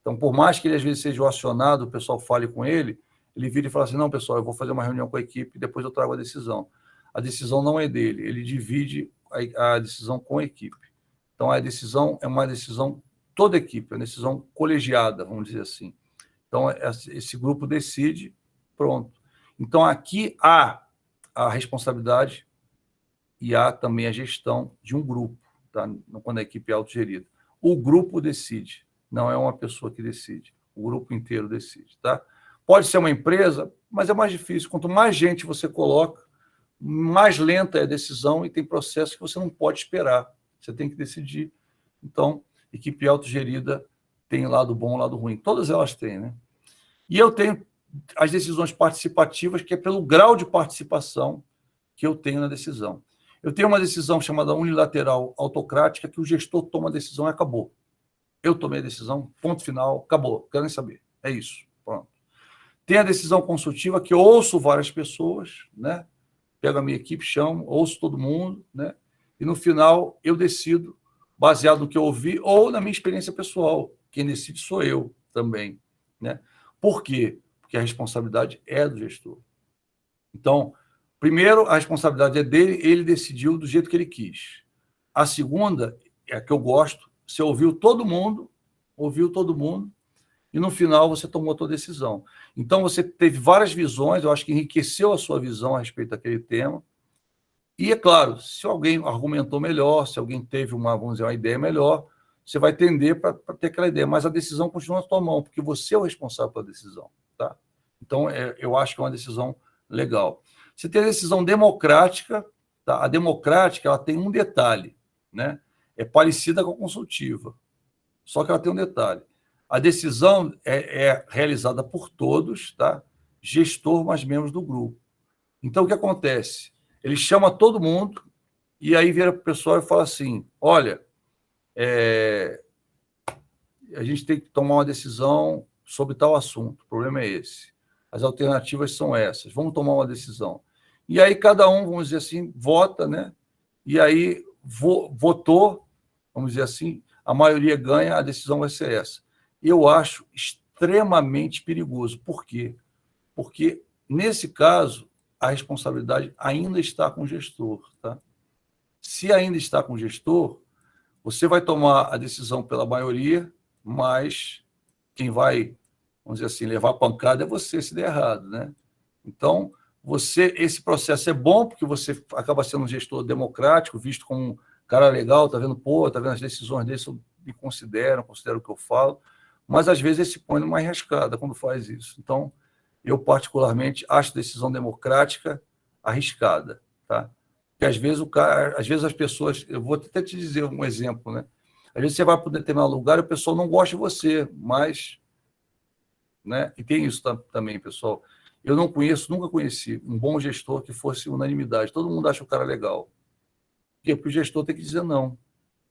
Então, por mais que ele, às vezes, seja o acionado, o pessoal fale com ele, ele vira e fala assim, não, pessoal, eu vou fazer uma reunião com a equipe e depois eu trago a decisão. A decisão não é dele, ele divide a decisão com a equipe. Então, a decisão é uma decisão toda a equipe, é uma decisão colegiada, vamos dizer assim. Então, esse grupo decide, pronto. Então, aqui há a responsabilidade e há também a gestão de um grupo, tá? Quando a equipe é autogerida. O grupo decide, não é uma pessoa que decide, o grupo inteiro decide, tá? Pode ser uma empresa, mas é mais difícil. Quanto mais gente você coloca, mais lenta é a decisão e tem processos que você não pode esperar. Você tem que decidir. Então, equipe autogerida tem lado bom e lado ruim. Todas elas têm, né? E eu tenho as decisões participativas, que é pelo grau de participação que eu tenho na decisão. Eu tenho uma decisão chamada unilateral autocrática, que o gestor toma a decisão e acabou. Eu tomei a decisão, ponto final, acabou, quero nem saber. É isso, pronto. Tem a decisão consultiva, que eu ouço várias pessoas, né? Pego a minha equipe, chamo, ouço todo mundo, né? E no final eu decido, baseado no que eu ouvi ou na minha experiência pessoal. Quem decide sou eu também, né? Por quê? Porque a responsabilidade é do gestor. Então, primeiro, a responsabilidade é dele, ele decidiu do jeito que ele quis. A segunda, é a que eu gosto, você ouviu todo mundo, e no final você tomou a sua decisão. Então, você teve várias visões, eu acho que enriqueceu a sua visão a respeito daquele tema. E, é claro, se alguém argumentou melhor, se alguém teve vamos dizer, uma ideia melhor, você vai tender para ter aquela ideia, mas a decisão continua na sua mão, porque você é o responsável pela decisão. Tá? Então, eu acho que é uma decisão legal. Você tem a decisão democrática, tá? A democrática ela tem um detalhe, né? É parecida com a consultiva, só que ela tem um detalhe. A decisão é realizada por todos, tá? Gestor mais membros do grupo. Então, o que acontece? Ele chama todo mundo e aí vira para o pessoal e fala assim, olha, a gente tem que tomar uma decisão sobre tal assunto, o problema é esse. As alternativas são essas, vamos tomar uma decisão. E aí cada um, vamos dizer assim, vota, né? E aí votou, vamos dizer assim, a maioria ganha, a decisão vai ser essa. Eu acho extremamente perigoso. Por quê? Porque, nesse caso, a responsabilidade ainda está com o gestor. Tá? Se ainda está com o gestor, você vai tomar a decisão pela maioria, mas quem vai, vamos dizer assim, levar a pancada é você, se der errado. Né? Então, esse processo é bom, porque você acaba sendo um gestor democrático, visto como um cara legal, está vendo, tá vendo as decisões dele, me considero o que eu falo, mas às vezes ele se põe numa enrascada quando faz isso. Então, eu particularmente acho a decisão democrática arriscada, tá? Porque às vezes as pessoas, eu vou até te dizer um exemplo, né? Às vezes você vai para um determinado lugar e o pessoal não gosta de você, mas, né? E tem isso também, pessoal. Eu nunca conheci um bom gestor que fosse unanimidade. Todo mundo acha o cara legal. Por quê? Porque o gestor tem que dizer não,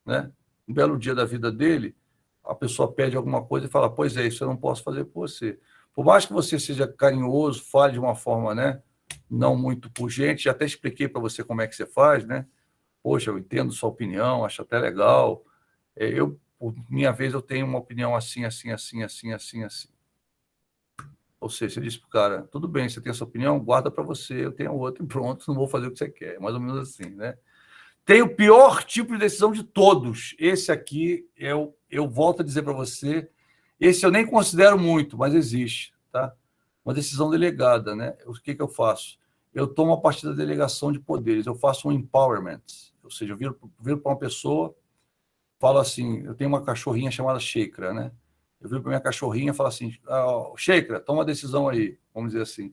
né? Um belo dia da vida dele, a pessoa pede alguma coisa e fala, pois é, isso eu não posso fazer por você. Por mais que você seja carinhoso, fale de uma forma, né, não muito pungente, já até expliquei para você como é que você faz, né? Poxa, eu entendo sua opinião, acho até legal. Por minha vez, eu tenho uma opinião assim, assim, assim, assim, assim, assim. Ou seja, você disse para o cara, tudo bem, você tem essa opinião, guarda para você, eu tenho outra e pronto, não vou fazer o que você quer. Mais ou menos assim, né? Tem o pior tipo de decisão de todos. Esse aqui, eu volto a dizer para você, esse eu nem considero muito, mas existe, tá? Uma decisão delegada, né? O que eu faço? Eu tomo a partir da delegação de poderes, eu faço um empowerment, ou seja, eu viro para uma pessoa, falo assim, eu tenho uma cachorrinha chamada Sheikra, né? Eu viro para minha cachorrinha e falo assim, Sheikra, toma a decisão aí, vamos dizer assim.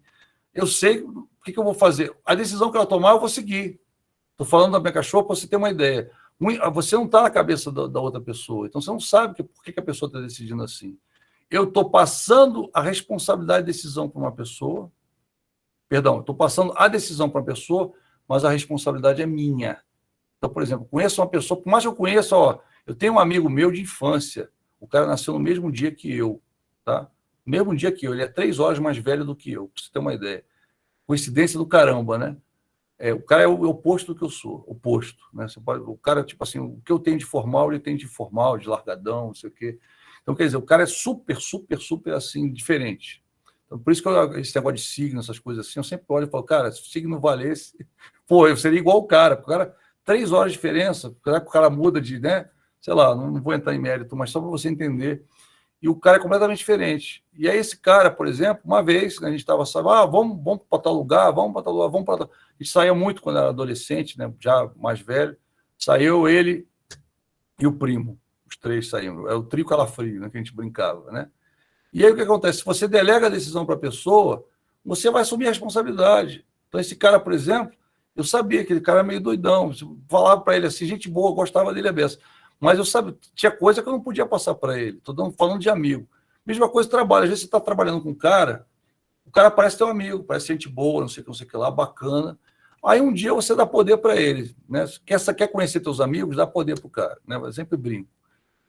Eu sei o que eu vou fazer. A decisão que ela tomar, eu vou seguir. Estou falando da minha cachorra para você ter uma ideia. Você não está na cabeça da outra pessoa, então você não sabe por que a pessoa está decidindo assim. Eu estou passando a responsabilidade de decisão para uma pessoa, estou passando a decisão para uma pessoa, mas a responsabilidade é minha. Então, por exemplo, conheço uma pessoa, por mais que eu conheça, eu tenho um amigo meu de infância, o cara nasceu no mesmo dia que eu, tá? No mesmo dia que eu, ele é 3 horas mais velho do que eu, para você ter uma ideia. Coincidência do caramba, né? O cara é o oposto do que eu sou, oposto, né? O cara, tipo assim, o que eu tenho de formal, ele tem de informal, de largadão, não sei o quê. Então, quer dizer, o cara é super, super, super, assim, diferente. Então, por isso que esse negócio de signo, essas coisas assim, eu sempre olho e falo, cara, se o signo valesse, pô, eu seria igual o cara, 3 horas de diferença, o cara muda de, né? Sei lá, não vou entrar em mérito, mas só para você entender. E o cara é completamente diferente. E aí esse cara, por exemplo, uma vez, né, a gente estava, vamos para tal lugar, vamos para tal lugar, vamos para tal... A gente saía muito quando era adolescente, né, já mais velho. Saiu ele e o primo. Os 3 saíram. É o trio calafrio, né, que a gente brincava, né? E aí o que acontece? Se você delega a decisão para a pessoa, você vai assumir a responsabilidade. Então esse cara, por exemplo, eu sabia que aquele cara era meio doidão. Eu falava para ele assim, gente boa, gostava dele a beça. Mas eu sabe, tinha coisa que eu não podia passar para ele. Estou falando de amigo. Mesma coisa trabalho. Às vezes você está trabalhando com um cara, o cara parece teu amigo, parece gente boa, não sei o que lá, bacana. Aí um dia você dá poder para ele, né? Quer conhecer teus amigos, dá poder para o cara, né? Eu sempre brinco.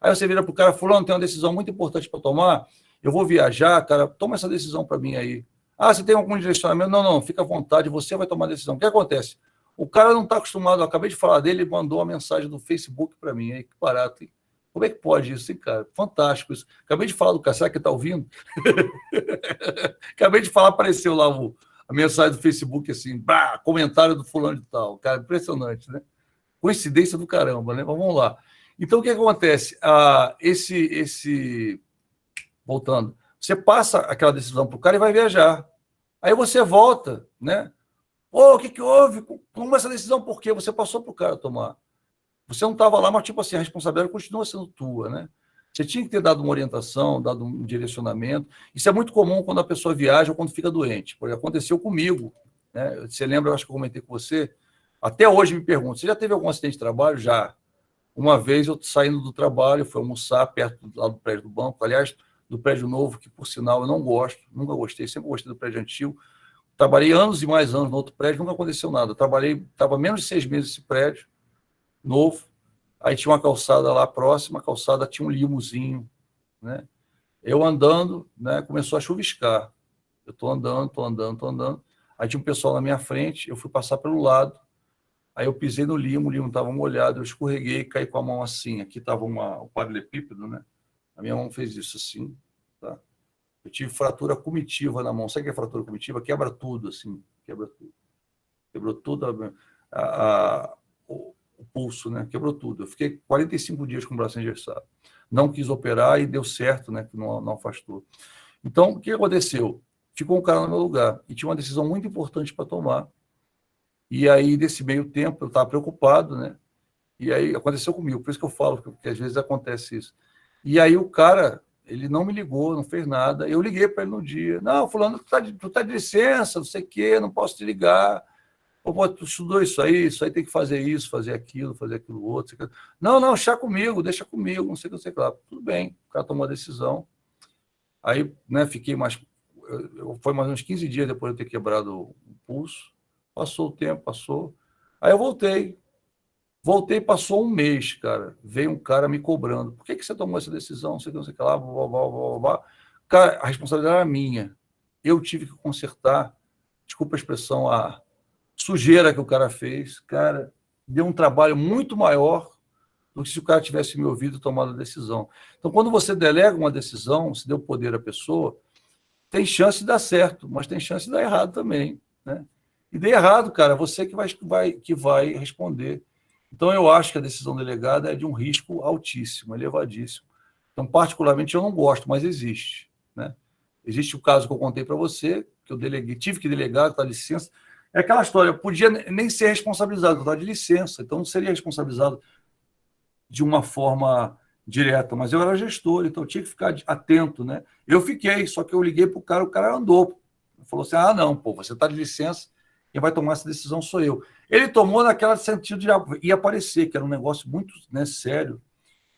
Aí você vira para o cara, fulano, tem uma decisão muito importante para tomar, eu vou viajar, cara, toma essa decisão para mim aí. Ah, você tem algum direcionamento? Não, fica à vontade, você vai tomar a decisão. O que acontece? O cara não está acostumado, eu acabei de falar dele, ele mandou uma mensagem no Facebook para mim, aí que barato, hein? Como é que pode isso, hein, cara? Fantástico isso. Acabei de falar do cara, será que está ouvindo? Acabei de falar, apareceu lá a mensagem do Facebook, assim, bah, comentário do fulano de tal. Cara, impressionante, né? Coincidência do caramba, né? Mas vamos lá. Então, o que acontece? Voltando, você passa aquela decisão para o cara e vai viajar. Aí você volta, né? O que houve? Como essa decisão? Por quê? Você passou para o cara tomar. Você não estava lá, mas, tipo assim, a responsabilidade continua sendo tua, né? Você tinha que ter dado uma orientação, dado um direcionamento. Isso é muito comum quando a pessoa viaja ou quando fica doente. Porque aconteceu comigo, né? Você lembra, eu acho que eu comentei com você, até hoje me pergunto, você já teve algum acidente de trabalho? Já. Uma vez eu saindo do trabalho, fui almoçar perto lá do prédio do banco, aliás, do prédio novo, que por sinal eu não gosto, nunca gostei, sempre gostei do prédio antigo. Trabalhei anos e mais anos no outro prédio, nunca aconteceu nada. Estava menos de 6 meses nesse prédio, novo. Aí tinha uma calçada lá próxima, a calçada tinha um limozinho, né? Eu andando, né, começou a chuviscar. Eu estou andando. Aí tinha um pessoal na minha frente, eu fui passar pelo lado. Aí eu pisei no limo, o limo estava molhado, eu escorreguei e caí com a mão assim. Aqui estava o paralelepípedo, né? A minha mão fez isso assim, tá? Eu tive fratura comitiva na mão. Sabe o que é fratura comitiva? Quebra tudo, assim, quebra tudo. Quebrou tudo o pulso, né? Quebrou tudo. Eu fiquei 45 dias com o braço engessado. Não quis operar e deu certo, né? Que não afastou. Então, o que aconteceu? Ficou um cara no meu lugar e tinha uma decisão muito importante para tomar. E aí, nesse meio tempo, eu estava preocupado, né? E aí, aconteceu comigo, por isso que eu falo, porque às vezes acontece isso. E aí, o cara, ele não me ligou, não fez nada. Eu liguei para ele no dia. Não, fulano, tu tá de licença, não sei o quê, não posso te ligar. Pô, tu estudou isso aí tem que fazer isso, fazer aquilo outro. Não, deixa comigo, não sei o que lá. Tudo bem, o cara tomou a decisão. Aí, né, fiquei foi mais uns 15 dias depois de eu ter quebrado o pulso. Passou o tempo, passou. Aí eu voltei, passou um mês, cara. Veio um cara me cobrando. Por que você tomou essa decisão? Não sei o que lá, blá. Cara, a responsabilidade era minha. Eu tive que consertar, desculpa a expressão, a sujeira que o cara fez. Cara, deu um trabalho muito maior do que se o cara tivesse me ouvido e tomado a decisão. Então, quando você delega uma decisão, se deu poder à pessoa, tem chance de dar certo, mas tem chance de dar errado também, né? E dei errado, cara, você que vai responder. Então, eu acho que a decisão delegada é de um risco altíssimo, elevadíssimo. Então, particularmente, eu não gosto, mas existe, né? Existe o caso que eu contei para você, que eu tive que delegar, está de licença. É aquela história, eu podia nem ser responsabilizado, eu estava de licença, então não seria responsabilizado de uma forma direta, mas eu era gestor, então eu tinha que ficar atento, né? Eu fiquei, só que eu liguei para o cara andou. Falou assim, não, pô, você está de licença, quem vai tomar essa decisão sou eu. Ele tomou naquele sentido de ia aparecer, que era um negócio muito, né, sério,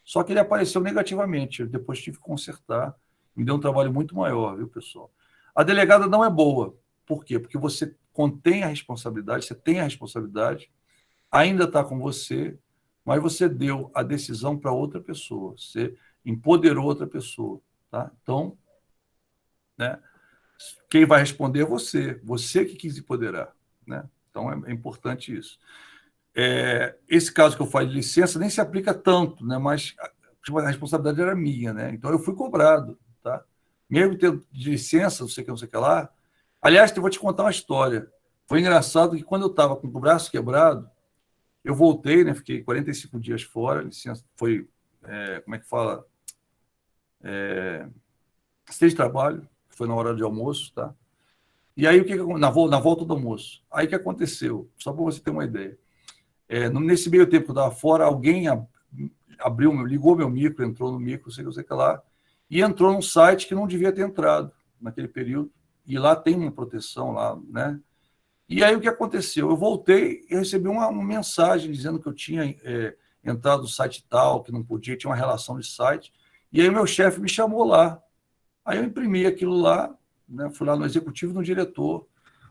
só que ele apareceu negativamente, eu depois tive que consertar, me deu um trabalho muito maior, viu, pessoal? A delegada não é boa. Por quê? Porque você contém a responsabilidade, você tem a responsabilidade, ainda está com você, mas você deu a decisão para outra pessoa, você empoderou outra pessoa, tá? Então, né, quem vai responder é você que quis empoderar, né? Então, é importante isso. Esse caso que eu falo de licença nem se aplica tanto, né? Mas a responsabilidade era minha, né? Então, eu fui cobrado, tá? Mesmo tendo de licença, não sei o que lá. Aliás, eu vou te contar uma história. Foi engraçado que quando eu estava com o braço quebrado, eu voltei, né? Fiquei 45 dias fora, licença, foi, como é que fala? Acidente de trabalho, foi na hora de almoço, tá? E aí, na volta do almoço, aí o que aconteceu? Só para você ter uma ideia. Nesse meio tempo que eu estava fora, alguém ligou meu micro, entrou no micro, não sei o que lá, e entrou num site que não devia ter entrado naquele período, e lá tem uma proteção, lá, né? E aí o que aconteceu? Eu voltei e recebi uma mensagem dizendo que eu tinha entrar do site tal, que não podia, tinha uma relação de site. E aí o meu chefe me chamou lá. Aí eu imprimi aquilo lá, né? Fui lá no executivo e no diretor.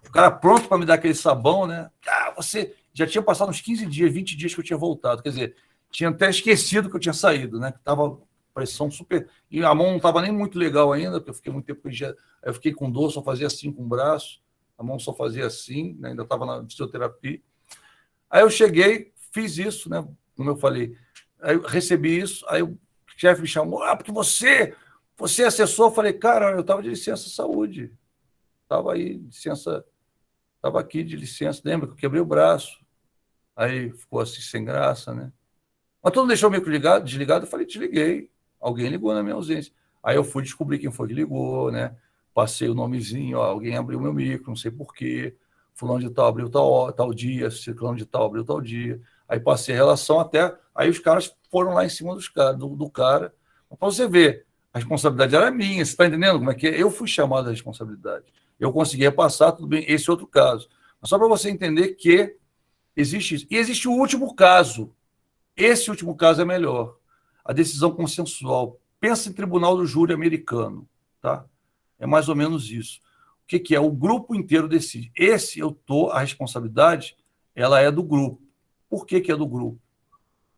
O cara pronto para me dar aquele sabão, né? Você já tinha passado uns 15 dias, 20 dias que eu tinha voltado. Quer dizer, tinha até esquecido que eu tinha saído, né? Que estava pressão super. E a mão não estava nem muito legal ainda, porque eu fiquei muito tempo. Aí eu fiquei com dor, só fazia assim com o braço, a mão só fazia assim, né? Ainda estava na fisioterapia. Aí eu cheguei, fiz isso, né? Como eu falei. Aí eu recebi isso, aí o chefe me chamou, porque você é assessor. Eu falei, cara, eu estava de licença saúde. Estava aí, licença. Estava aqui de licença, lembra que eu quebrei o braço. Aí ficou assim, sem graça, né? Mas tu não deixou o micro desligado? Eu falei, desliguei. Alguém ligou na minha ausência. Aí eu fui descobrir quem foi que ligou, né? Passei o nomezinho, ó, alguém abriu meu micro, não sei porquê. Fulano de tal abriu tal dia, ciclano de tal abriu tal dia. Aí passei a relação até. Aí os caras foram lá em cima do cara. Para você ver, a responsabilidade era minha, você está entendendo como é que é? Eu fui chamado da responsabilidade. Eu conseguia passar, tudo bem, esse outro caso. Mas só para você entender que existe isso. E existe o último caso. Esse último caso é melhor. A decisão consensual. Pensa em tribunal do júri americano. Tá? É mais ou menos isso. O que é? O grupo inteiro decide. A responsabilidade, ela é do grupo. Por que é do grupo?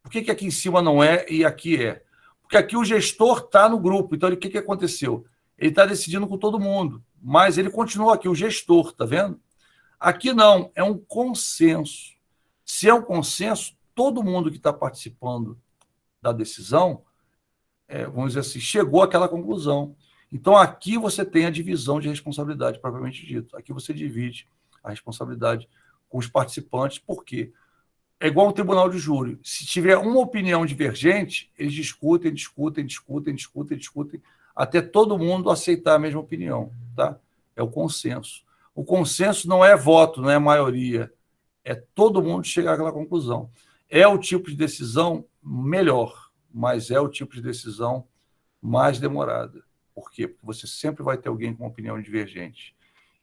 Por que aqui em cima não é e aqui é? Porque aqui o gestor está no grupo. Então, o que aconteceu? Ele está decidindo com todo mundo. Mas ele continua aqui, o gestor, tá vendo? Aqui não, é um consenso. Se é um consenso, todo mundo que está participando da decisão, vamos dizer assim, chegou àquela conclusão. Então, aqui você tem a divisão de responsabilidade, propriamente dito. Aqui você divide a responsabilidade com os participantes. Por quê? É igual um tribunal de júri. Se tiver uma opinião divergente, eles discutem, até todo mundo aceitar a mesma opinião. Tá? É o consenso. O consenso não é voto, não é maioria. É todo mundo chegar àquela conclusão. É o tipo de decisão melhor, mas é o tipo de decisão mais demorada. Por quê? Porque você sempre vai ter alguém com opinião divergente.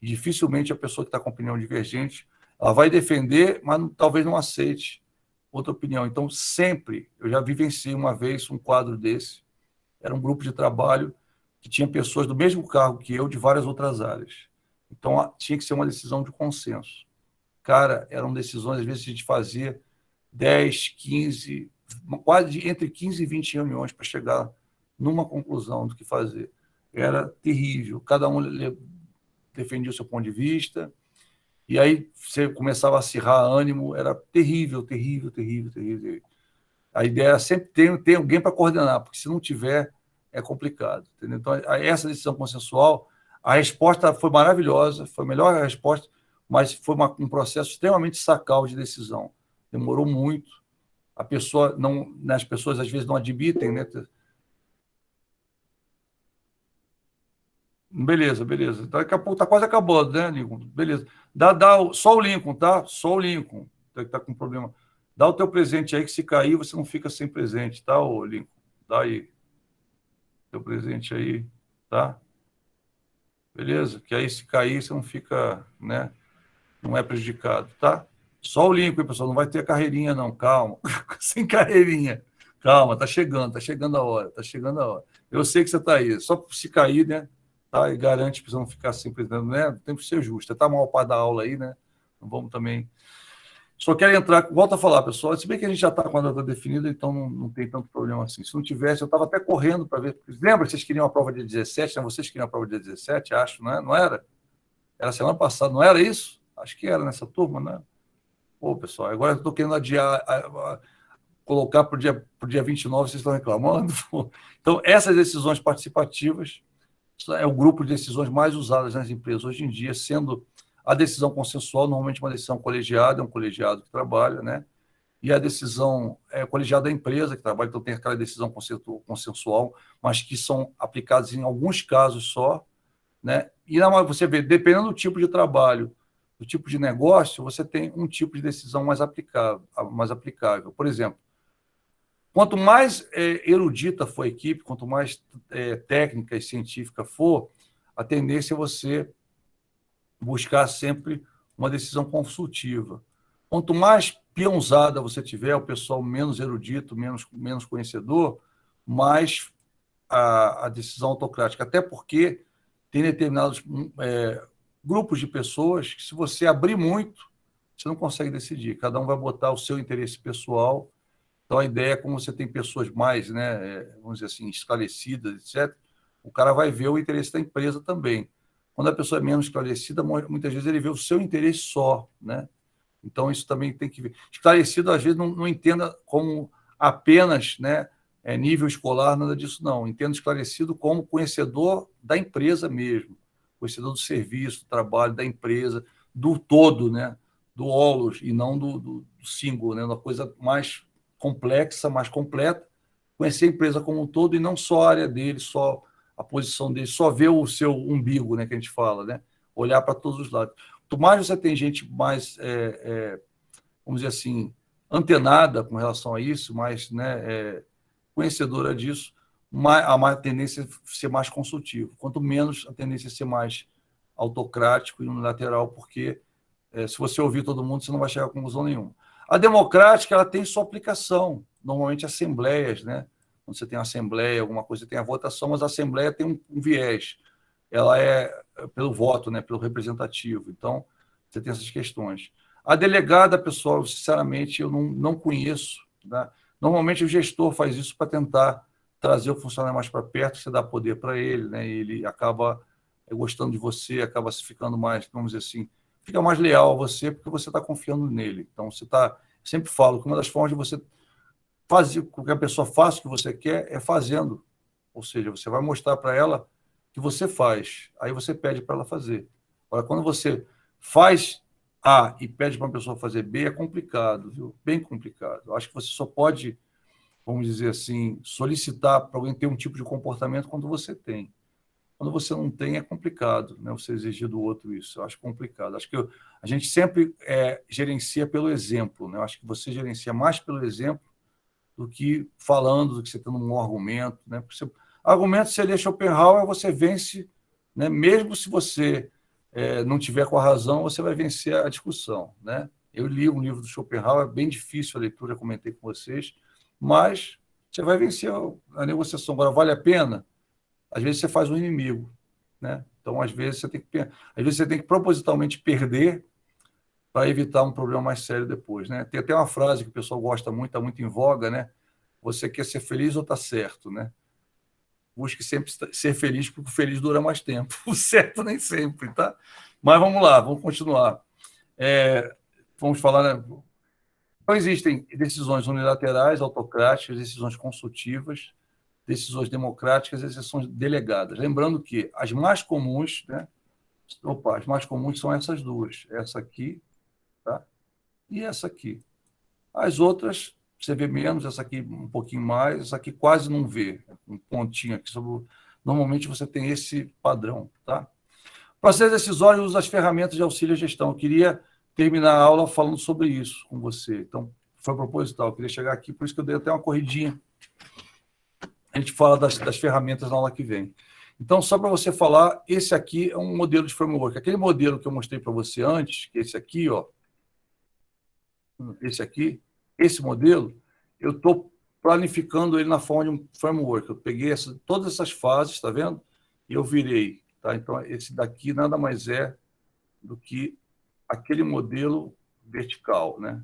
E dificilmente a pessoa que está com opinião divergente, ela vai defender, mas talvez não aceite outra opinião. Então, sempre, eu já vivenciei uma vez um quadro desse, era um grupo de trabalho que tinha pessoas do mesmo cargo que eu, de várias outras áreas. Então, tinha que ser uma decisão de consenso. Cara, eram decisões, às vezes a gente fazia 10, 15, quase entre 15 e 20 reuniões para chegar numa conclusão do que fazer. Era terrível, cada um defendia o seu ponto de vista, e aí você começava a acirrar ânimo, era terrível. A ideia era sempre ter alguém para coordenar, porque se não tiver, é complicado. Entendeu? Então, essa decisão consensual, a resposta foi maravilhosa, foi a melhor resposta, mas foi um processo extremamente sacal de decisão. Demorou muito. As pessoas às vezes não admitem, né? Beleza. Daqui a pouco está quase acabando, né, Lincoln? Beleza. Só o Lincoln, tá? Só o Lincoln que está com problema. Dá o teu presente aí, que se cair, você não fica sem presente, tá, ô Lincoln? Dá aí. Teu presente aí, tá? Beleza? Que aí, se cair, você não fica, né? Não é prejudicado, tá? Só o Lincoln, pessoal. Não vai ter carreirinha, não. Calma. Sem carreirinha. Calma, tá chegando a hora. Eu sei que você tá aí. Só se cair, né? Tá? E garante para você não ficar sempre, né? Tem que ser justo. Tá mal para dar aula aí, né? Não vamos também. Só quero entrar, volta a falar, pessoal. Se bem que a gente já está com a data definida, então não tem tanto problema assim. Se não tivesse, eu estava até correndo para ver. Lembra que vocês queriam a prova dia 17, né? Vocês queriam a prova dia 17, acho, né? Não era? Era semana passada, não era isso? Acho que era nessa turma, né? Pô, pessoal, agora eu estou querendo adiar, colocar para o dia 29, vocês estão reclamando. Pô. Então, essas decisões participativas é o grupo de decisões mais usadas nas empresas hoje em dia, sendo a decisão consensual, normalmente uma decisão colegiada, é um colegiado que trabalha, né? E a decisão colegiada da empresa que trabalha, então tem aquela decisão consensual, mas que são aplicadas em alguns casos só, né? E você vê, dependendo do tipo de trabalho, do tipo de negócio, você tem um tipo de decisão mais aplicável. Por exemplo, quanto mais erudita for a equipe, quanto mais técnica e científica for, a tendência é você buscar sempre uma decisão consultiva. Quanto mais peãozada você tiver, o pessoal menos erudito, menos conhecedor, mais a decisão autocrática. Até porque tem determinados grupos de pessoas que, se você abrir muito, você não consegue decidir. Cada um vai botar o seu interesse pessoal. Então, a ideia é, como você tem pessoas mais, né, vamos dizer assim, esclarecidas, etc., o cara vai ver o interesse da empresa também. Quando a pessoa é menos esclarecida, muitas vezes ele vê o seu interesse só, né? Então, isso também tem que ver. Esclarecido, às vezes, não entenda como apenas, né, nível escolar, nada disso, não. Entenda esclarecido como conhecedor da empresa mesmo, conhecedor do serviço, do trabalho, da empresa, do todo, né? Do holos, e não do single, né? Uma coisa mais complexa, mais completa, conhecer a empresa como um todo e não só a área dele, só a posição dele, só ver o seu umbigo, né, que a gente fala, né? Olhar para todos os lados. Quanto mais você tem gente mais, vamos dizer assim, antenada com relação a isso, mais, né, conhecedora disso, a tendência é ser mais consultivo. Quanto menos, a tendência é ser mais autocrático e unilateral, porque se você ouvir todo mundo, você não vai chegar a conclusão nenhuma. A democrática, ela tem sua aplicação, normalmente assembleias, né? Quando você tem assembleia, alguma coisa, tem a votação, mas a assembleia tem um viés. Ela é pelo voto, né? Pelo representativo. Então, você tem essas questões. A delegada, pessoal, sinceramente, eu não conheço. Né? Normalmente, o gestor faz isso para tentar trazer o funcionário mais para perto, você dá poder para ele, né? E ele acaba gostando de você, acaba se ficando mais, vamos dizer assim, fica mais leal a você porque você está confiando nele. Então, você está... Sempre falo que uma das formas de você fazer com que a pessoa faça o que você quer é fazendo. Ou seja, você vai mostrar para ela que você faz. Aí você pede para ela fazer. Agora, quando você faz A e pede para uma pessoa fazer B, é complicado, viu? Bem complicado. Eu acho que você só pode, vamos dizer assim, solicitar para alguém ter um tipo de comportamento quando você tem. Quando você não tem, é complicado, né? Você exigir do outro isso. Eu acho complicado. Acho que a gente sempre gerencia pelo exemplo, né? Eu acho que você gerencia mais pelo exemplo do que falando, do que você tendo um argumento, né? Porque argumento, se você lê Schopenhauer, você vence, né? Mesmo se você não tiver com a razão, você vai vencer a discussão, né? Eu li um livro do Schopenhauer, é bem difícil a leitura, comentei com vocês, mas você vai vencer a negociação. Agora, vale a pena? Às vezes você faz um inimigo, né? Então, às vezes você tem que propositalmente perder para evitar um problema mais sério depois, né? Tem até uma frase que o pessoal gosta muito, está muito em voga, né? Você quer ser feliz ou está certo, né? Busque sempre ser feliz, porque o feliz dura mais tempo. O certo nem sempre, tá? Mas vamos lá, vamos continuar. Vamos falar, né? Então, existem decisões unilaterais, autocráticas, decisões consultivas, decisões democráticas e decisões delegadas. Lembrando que as mais comuns, né? As mais comuns são essas duas. Essa aqui, tá? E essa aqui. As outras, você vê menos, essa aqui um pouquinho mais, essa aqui quase não vê. Um pontinho aqui sobre... Normalmente você tem esse padrão, tá? Processo decisório usa as ferramentas de auxílio à gestão. Eu queria terminar a aula falando sobre isso com você. Então, foi proposital. Eu queria chegar aqui, por isso que eu dei até uma corridinha. A gente fala das ferramentas na aula que vem. Então, só para você falar, esse aqui é um modelo de framework. Aquele modelo que eu mostrei para você antes, que esse aqui, ó, esse modelo, eu estou planificando ele na forma de um framework. Eu peguei todas essas fases, está vendo? E eu virei. Tá? Então, esse daqui nada mais é do que aquele modelo vertical, né?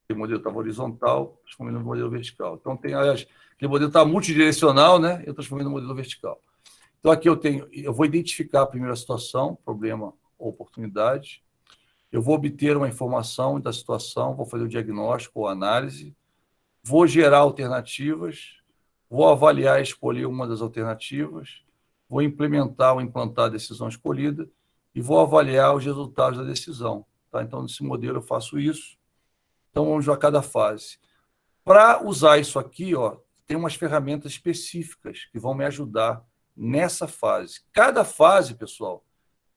Aquele modelo estava horizontal, transformei no modelo vertical. Então, aquele modelo está multidirecional, né? Eu transformei no modelo vertical. Então, aqui eu vou identificar a primeira situação, problema ou oportunidade. Eu vou obter uma informação da situação, vou fazer o diagnóstico ou análise, vou gerar alternativas, vou avaliar e escolher uma das alternativas, vou implementar ou implantar a decisão escolhida e vou avaliar os resultados da decisão. Tá? Então, nesse modelo, eu faço isso. Então, vamos a cada fase. Para usar isso aqui, ó, tem umas ferramentas específicas que vão me ajudar nessa fase. Cada fase, pessoal,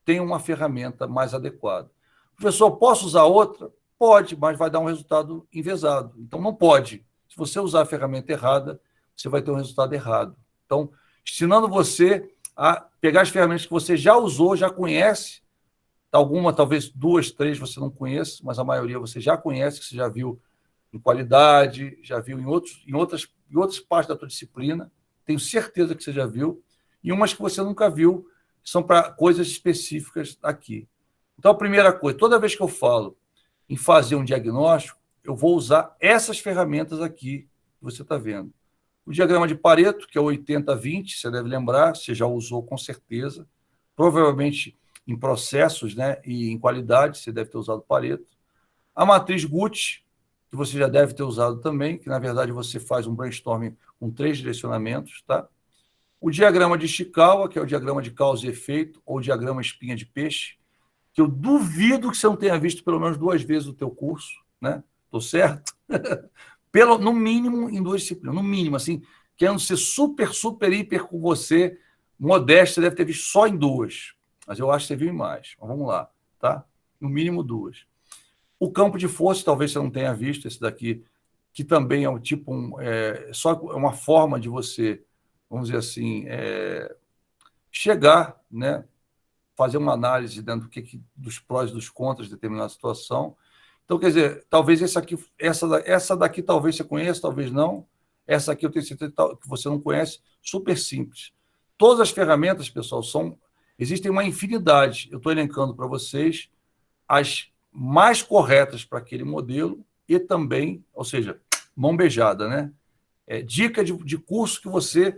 tem uma ferramenta mais adequada. Professor, posso usar outra? Pode, mas vai dar um resultado envesado. Então, não pode. Se você usar a ferramenta errada, você vai ter um resultado errado. Então, ensinando você a pegar as ferramentas que você já usou, já conhece, Alguma, talvez 2, 3 você não conheça, mas a maioria você já conhece, que você já viu em qualidade, já viu em outras partes da tua disciplina, tenho certeza que você já viu, e umas que você nunca viu, que são para coisas específicas aqui. Então, a primeira coisa, toda vez que eu falo em fazer um diagnóstico, eu vou usar essas ferramentas aqui que você está vendo. O diagrama de Pareto, que é o 80-20, você deve lembrar, você já usou com certeza, provavelmente em processos, né, e em qualidade, você deve ter usado Pareto. A matriz Gucci, que você já deve ter usado também, que na verdade você faz um brainstorming com 3 direcionamentos, tá? O diagrama de Ishikawa, que é o diagrama de causa e efeito, ou diagrama espinha de peixe, que eu duvido que você não tenha visto pelo menos 2 vezes no teu curso, né? Tô certo? No mínimo em 2 disciplinas, no mínimo, assim, querendo ser super, super, hiper com você, modesto, você deve ter visto só em 2, mas eu acho que você viu em mais. Mas vamos lá, tá? No mínimo 2. O campo de força, talvez você não tenha visto, esse daqui, que também é um tipo, só uma forma de você, vamos dizer assim, chegar, né? Fazer uma análise dentro dos prós e dos contras de determinada situação. Então, quer dizer, talvez essa daqui talvez você conheça, talvez não. Essa aqui eu tenho certeza que você não conhece, super simples. Todas as ferramentas, pessoal, existem uma infinidade. Eu estou elencando para vocês as mais corretas para aquele modelo e também, ou seja, mão beijada, né? Dica de curso que você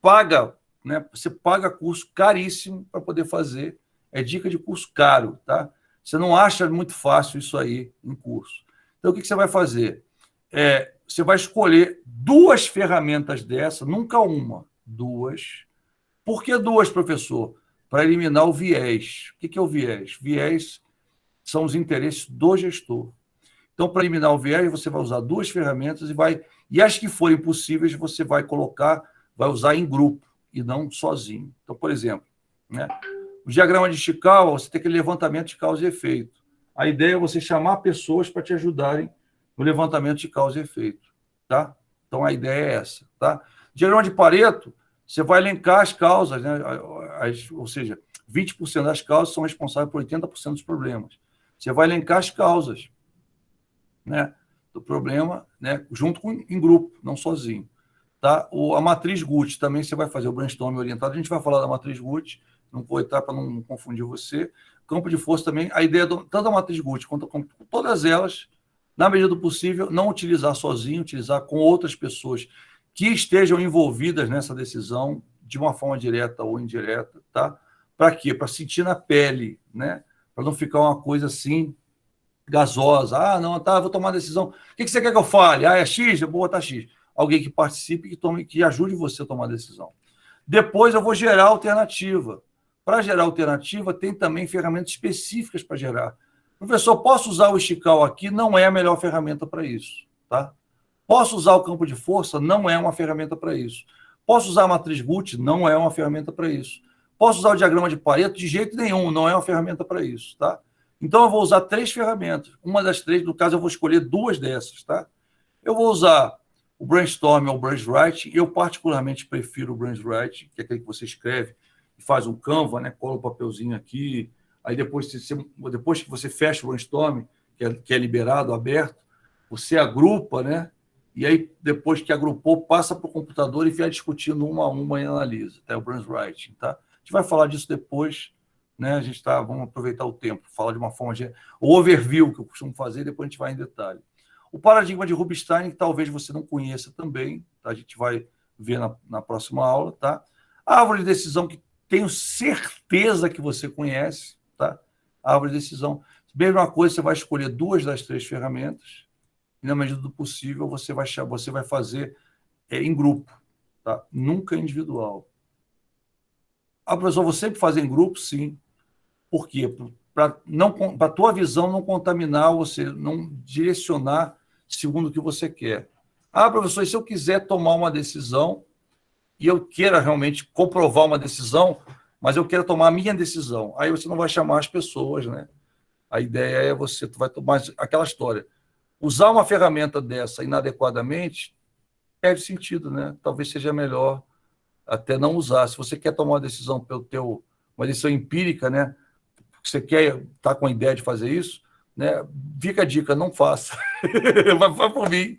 paga, né? Você paga curso caríssimo para poder fazer. É dica de curso caro, tá? Você não acha muito fácil isso aí em curso. Então, o que você vai fazer? Você vai escolher 2 ferramentas dessa, nunca uma, 2. Por que 2, professor? Para eliminar o viés. O que é o viés? Viés são os interesses do gestor. Então, para eliminar o viés, você vai usar 2 ferramentas e as que forem possíveis, você vai usar em grupo e não sozinho. Então, por exemplo, né? O diagrama de Ishikawa, você tem aquele levantamento de causa e efeito. A ideia é você chamar pessoas para te ajudarem no levantamento de causa e efeito, tá? Então, a ideia é essa, tá? Diagrama de Pareto, você vai elencar as causas, né? Ou seja, 20% das causas são responsáveis por 80% dos problemas. Você vai elencar as causas, né, do problema, né, em grupo, não sozinho. Tá? A matriz Gucci também você vai fazer o brainstorming orientado. A gente vai falar da matriz Gucci, não vou entrar para não confundir você. Campo de força também, a ideia tanto da matriz Gucci quanto todas elas, na medida do possível, não utilizar sozinho, utilizar com outras pessoas que estejam envolvidas nessa decisão de uma forma direta ou indireta, tá? Para quê? Para sentir na pele, né? Para não ficar uma coisa assim gasosa. Ah, não, tá, vou tomar uma decisão. O que você quer que eu fale? Ah, é X? Eu vou botar X. Alguém que participe, que ajude você a tomar a decisão. Depois eu vou gerar alternativa. Para gerar alternativa, tem também ferramentas específicas para gerar. Professor, posso usar o Ishikawa aqui? Não é a melhor ferramenta para isso. Tá? Posso usar o campo de força? Não é uma ferramenta para isso. Posso usar a matriz Gucci? Não é uma ferramenta para isso. Posso usar o diagrama de Pareto? De jeito nenhum, não é uma ferramenta para isso. Tá? Então, eu vou usar 3 ferramentas. Uma das 3, no caso, eu vou escolher 2 dessas. Tá? Eu vou usar o brainstorm ou o brainwriting. Eu, particularmente, prefiro o brainwriting, que é aquele que você escreve e faz um Canva, né? Cola o papelzinho aqui. Aí, depois que você fecha o brainstorm, que é liberado, aberto, você agrupa, né? E aí, depois que agrupou, passa para o computador e vai discutindo uma a uma e analisa. Tá? O brainwriting. Tá? A gente vai falar disso depois. Né? Vamos aproveitar o tempo, falar de uma forma o overview que eu costumo fazer, depois a gente vai em detalhe. O paradigma de Rubinstein, que talvez você não conheça também, tá? A gente vai ver na próxima aula, tá? A árvore de decisão, que tenho certeza que você conhece, tá? A árvore de decisão. Mesma coisa, você vai escolher 2 das 3 ferramentas e, na medida do possível, você vai fazer em grupo, tá? Nunca individual. Ah, professor, vou sempre fazer em grupo? Sim. Por quê? Para a tua visão não contaminar você, não direcionar segundo o que você quer. Ah, professor, e se eu quiser tomar uma decisão e eu queira realmente comprovar uma decisão, mas eu quero tomar a minha decisão, aí você não vai chamar as pessoas, né? A ideia é tu vai tomar aquela história. Usar uma ferramenta dessa inadequadamente perde sentido, né? Talvez seja melhor até não usar. Se você quer tomar uma decisão uma decisão empírica, né? você quer estar com a ideia de fazer isso, né? Fica a dica, não faça. Vai por mim.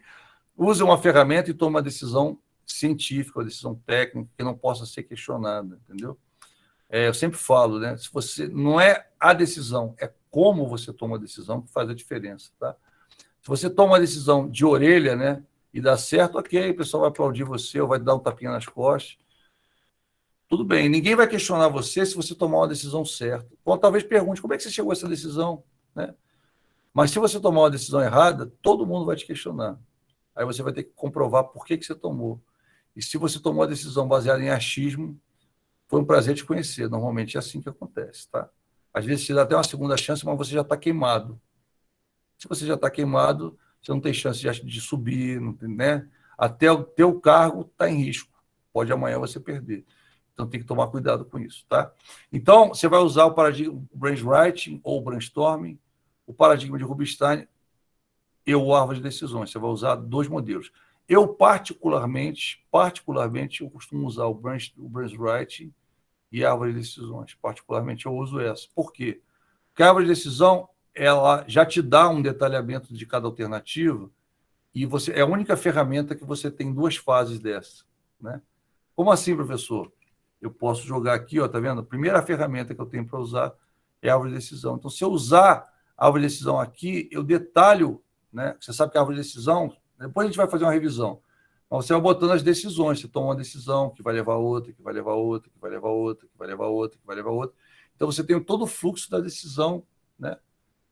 Use uma ferramenta e tome uma decisão científica, uma decisão técnica que não possa ser questionada, entendeu? Eu sempre falo, né? Se você não é a decisão, é como você toma a decisão que faz a diferença, tá? Se você toma uma decisão de orelha, né, e dá certo, ok, o pessoal vai aplaudir você ou vai dar um tapinha nas costas. Tudo bem, ninguém vai questionar você se você tomar uma decisão certa. Bom, talvez pergunte como é que você chegou a essa decisão, né? Mas se você tomar uma decisão errada, todo mundo vai te questionar. Aí você vai ter que comprovar por que você tomou. E se você tomou a decisão baseada em achismo, foi um prazer te conhecer. Normalmente é assim que acontece, tá? Às vezes você dá até uma segunda chance, mas você já está queimado. Se você já está queimado, você não tem chance de subir, não tem, né? Até o teu cargo está em risco. Pode amanhã você perder. Então tem que tomar cuidado com isso, tá? Então, você vai usar o paradigma Brainwriting ou Brainstorming, o paradigma de Rubinstein e o árvore de decisões. Você vai usar 2 modelos. Eu, particularmente, eu costumo usar o Brainwriting e a árvore de decisões. Particularmente, eu uso essa. Por quê? Porque a árvore de decisão, ela já te dá um detalhamento de cada alternativa e você é a única ferramenta que você tem 2 fases dessa, né? Como assim, professor? Eu posso jogar aqui, ó, tá vendo? A primeira ferramenta que eu tenho para usar é a árvore de decisão. Então, se eu usar a árvore de decisão aqui, eu detalho, né? Você sabe que a árvore de decisão, depois a gente vai fazer uma revisão. Mas você vai botando as decisões, você toma uma decisão que vai levar a outra, que vai levar a outra, que vai levar a outra, que vai levar a outra, que vai levar a outra. Então, você tem todo o fluxo da decisão, né?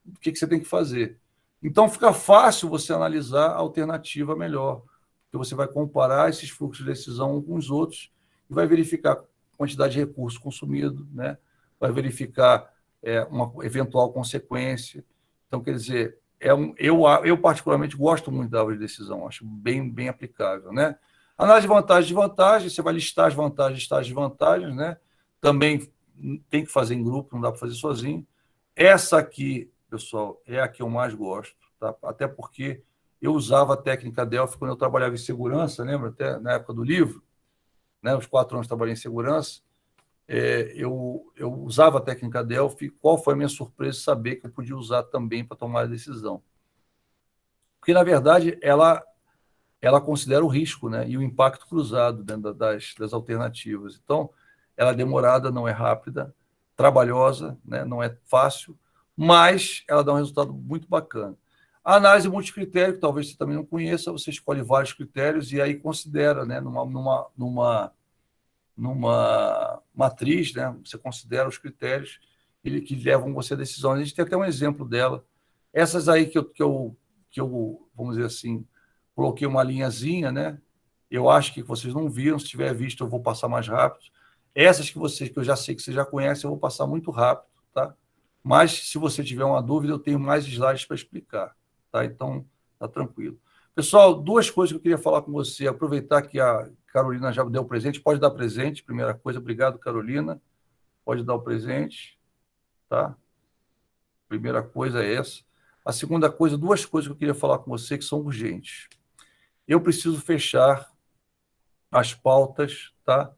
O que você tem que fazer. Então, fica fácil você analisar a alternativa melhor, porque você vai comparar esses fluxos de decisão uns com os outros e vai verificar a quantidade de recurso consumido, né? Vai verificar uma eventual consequência. Então, quer dizer, eu particularmente gosto muito da árvore de decisão, acho bem aplicável, né? Análise de vantagens e desvantagens, você vai listar as vantagens, listar as desvantagens, né? Também tem que fazer em grupo, não dá para fazer sozinho. Essa aqui, pessoal, é a que eu mais gosto, tá? Até porque eu usava a técnica Delphi quando eu trabalhava em segurança, lembra? Até na época do livro, né? Os 4 anos trabalhei em segurança, eu usava a técnica Delphi. Qual foi a minha surpresa saber que eu podia usar também para tomar a decisão? Porque, na verdade, ela considera o risco, né? E o impacto cruzado dentro das alternativas. Então, ela é demorada, não é rápida, trabalhosa, né? Não é fácil, mas ela dá um resultado muito bacana. A análise multicritério, que talvez você também não conheça, você escolhe vários critérios e aí considera, né? Numa matriz, né? Você considera os critérios que levam você a decisão. A gente tem até um exemplo dela. Essas aí que eu vamos dizer assim, coloquei uma linhazinha, né? Eu acho que vocês não viram. Se tiver visto, eu vou passar mais rápido. Essas que eu já sei que você já conhece, eu vou passar muito rápido, tá? Mas, se você tiver uma dúvida, eu tenho mais slides para explicar, tá? Então, tá tranquilo. Pessoal, 2 coisas que eu queria falar com você. Aproveitar que a Carolina já deu o presente. Pode dar presente, primeira coisa. Obrigado, Carolina. Pode dar o presente, tá? Primeira coisa é essa. A segunda coisa, 2 coisas que eu queria falar com você que são urgentes. Eu preciso fechar as pautas, tá?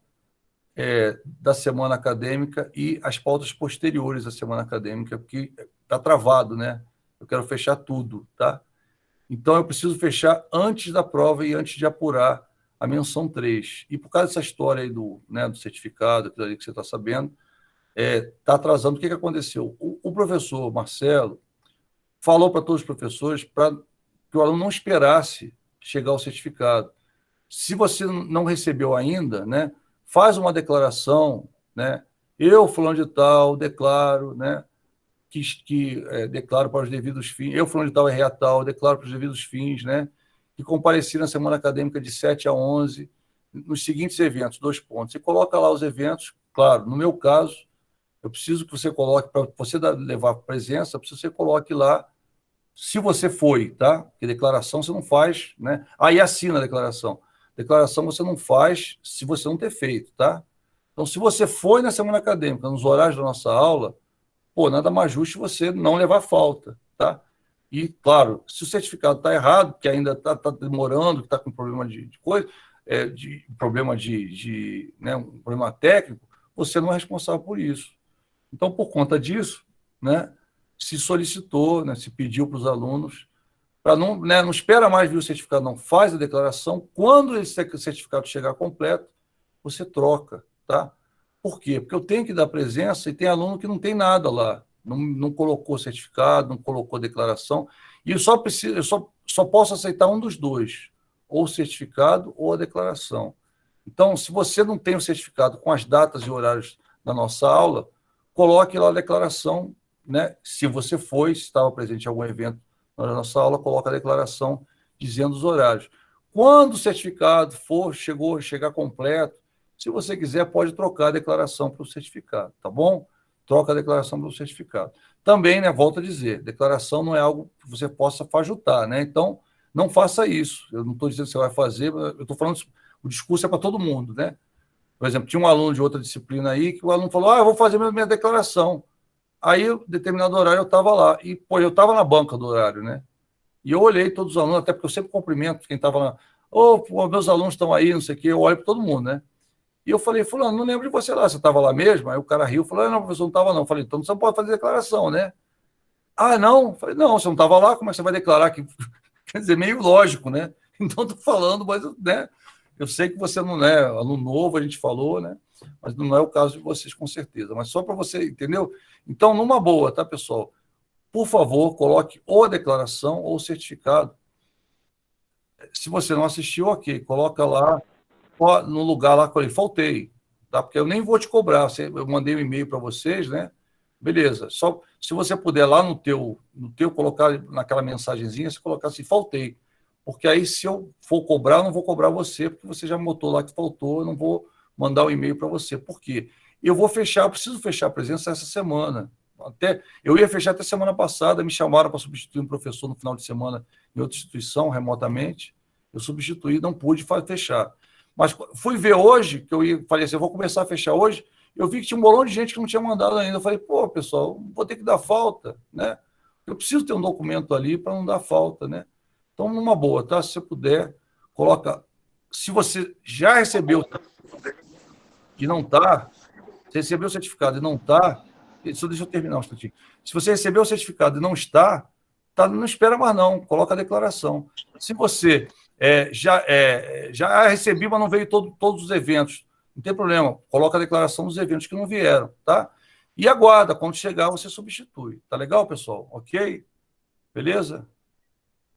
Da semana acadêmica e as pautas posteriores à semana acadêmica, porque está travado, né? Eu quero fechar tudo, tá? Então, eu preciso fechar antes da prova e antes de apurar a menção 3. E por causa dessa história aí do certificado, aquilo ali que você está sabendo, está atrasando. O que aconteceu? O professor Marcelo falou para todos os professores para que o aluno não esperasse chegar ao certificado. Se você não recebeu ainda, né, faz uma declaração, né? Eu, fulano de tal, declaro, né, que declaro para os devidos fins, eu, fulano de tal, RA tal, declaro para os devidos fins, né, que compareci na semana acadêmica de 7 a 11, nos seguintes eventos, 2 pontos. Você coloca lá os eventos, claro, no meu caso, eu preciso que você coloque, para você levar presença, eu preciso que você coloque lá, se você foi, tá? Porque declaração você não faz, né? Aí assina a declaração. Declaração você não faz se você não ter feito, tá? Então, se você foi na semana acadêmica, nos horários da nossa aula, nada mais justo você não levar falta, tá? E, claro, se o certificado está errado, que ainda está demorando, que está com problema de coisa, né, um problema técnico, você não é responsável por isso. Então, por conta disso, né, se solicitou, né, se pediu para os alunos, para não, né, não espera mais vir o certificado, não, faz a declaração. Quando esse certificado chegar completo, você troca, tá? Por quê? Porque eu tenho que dar presença e tem aluno que não tem nada lá, não colocou certificado, não colocou declaração, e eu só posso aceitar um dos dois, ou o certificado ou a declaração. Então, se você não tem o certificado com as datas e horários da nossa aula, coloque lá a declaração, né? Se você foi, se estava presente em algum evento na nossa aula, coloque a declaração dizendo os horários. Quando o certificado chegar completo, se você quiser, pode trocar a declaração para o certificado, tá bom? Troca a declaração para o certificado. Também, né, volto a dizer, declaração não é algo que você possa fajutar, né? Então, não faça isso. Eu não estou dizendo que você vai fazer, eu estou falando, o discurso é para todo mundo, né? Por exemplo, tinha um aluno de outra disciplina aí que o aluno falou, eu vou fazer minha declaração. Aí, em determinado horário, eu estava lá. E, pô, eu estava na banca do horário, né? E eu olhei todos os alunos, até porque eu sempre cumprimento quem estava lá. Meus alunos estão aí, não sei o quê, eu olho para todo mundo, né? E eu falei, fulano, não lembro de você lá, você estava lá mesmo? Aí o cara riu, falou, não, professor, não estava não. Eu falei, então você não pode fazer declaração, né? Ah, não? Eu falei, não, você não estava lá, como é que você vai declarar? Quer dizer, meio lógico, né? Então, estou falando, mas, né? Eu sei que você não é aluno novo, a gente falou, né? Mas não é o caso de vocês, com certeza. Mas só para você, entendeu? Então, numa boa, tá, pessoal? Por favor, coloque ou a declaração ou o certificado. Se você não assistiu, ok, coloca lá no lugar lá que eu faltei, tá? Porque eu nem vou te cobrar. Eu mandei um e-mail para vocês, né? Beleza. Só se você puder lá no teu colocar naquela mensagenzinha, você colocar assim, faltei. Porque aí, se eu for cobrar, eu não vou cobrar você, porque você já botou lá que faltou, eu não vou mandar um e-mail para você. Por quê? Eu preciso fechar a presença essa semana. Eu ia fechar até semana passada, me chamaram para substituir um professor no final de semana em outra instituição, remotamente. Eu substituí, não pude fechar. Mas fui ver hoje, falei assim, eu vou começar a fechar hoje, eu vi que tinha um monte de gente que não tinha mandado ainda. Eu falei, pô, pessoal, vou ter que dar falta, né? Eu preciso ter um documento ali para não dar falta, né? Então, numa boa, tá? Se você puder, coloca. Se você já recebeu e não está, você recebeu o certificado e não está, só deixa eu terminar um instantinho. Se você recebeu o certificado e não está, não espera mais não, coloca a declaração. Se você já recebi, mas não veio todos os eventos, não tem problema, coloca a declaração dos eventos que não vieram, tá? E aguarda, quando chegar, você substitui. Tá legal, pessoal? Ok? Beleza?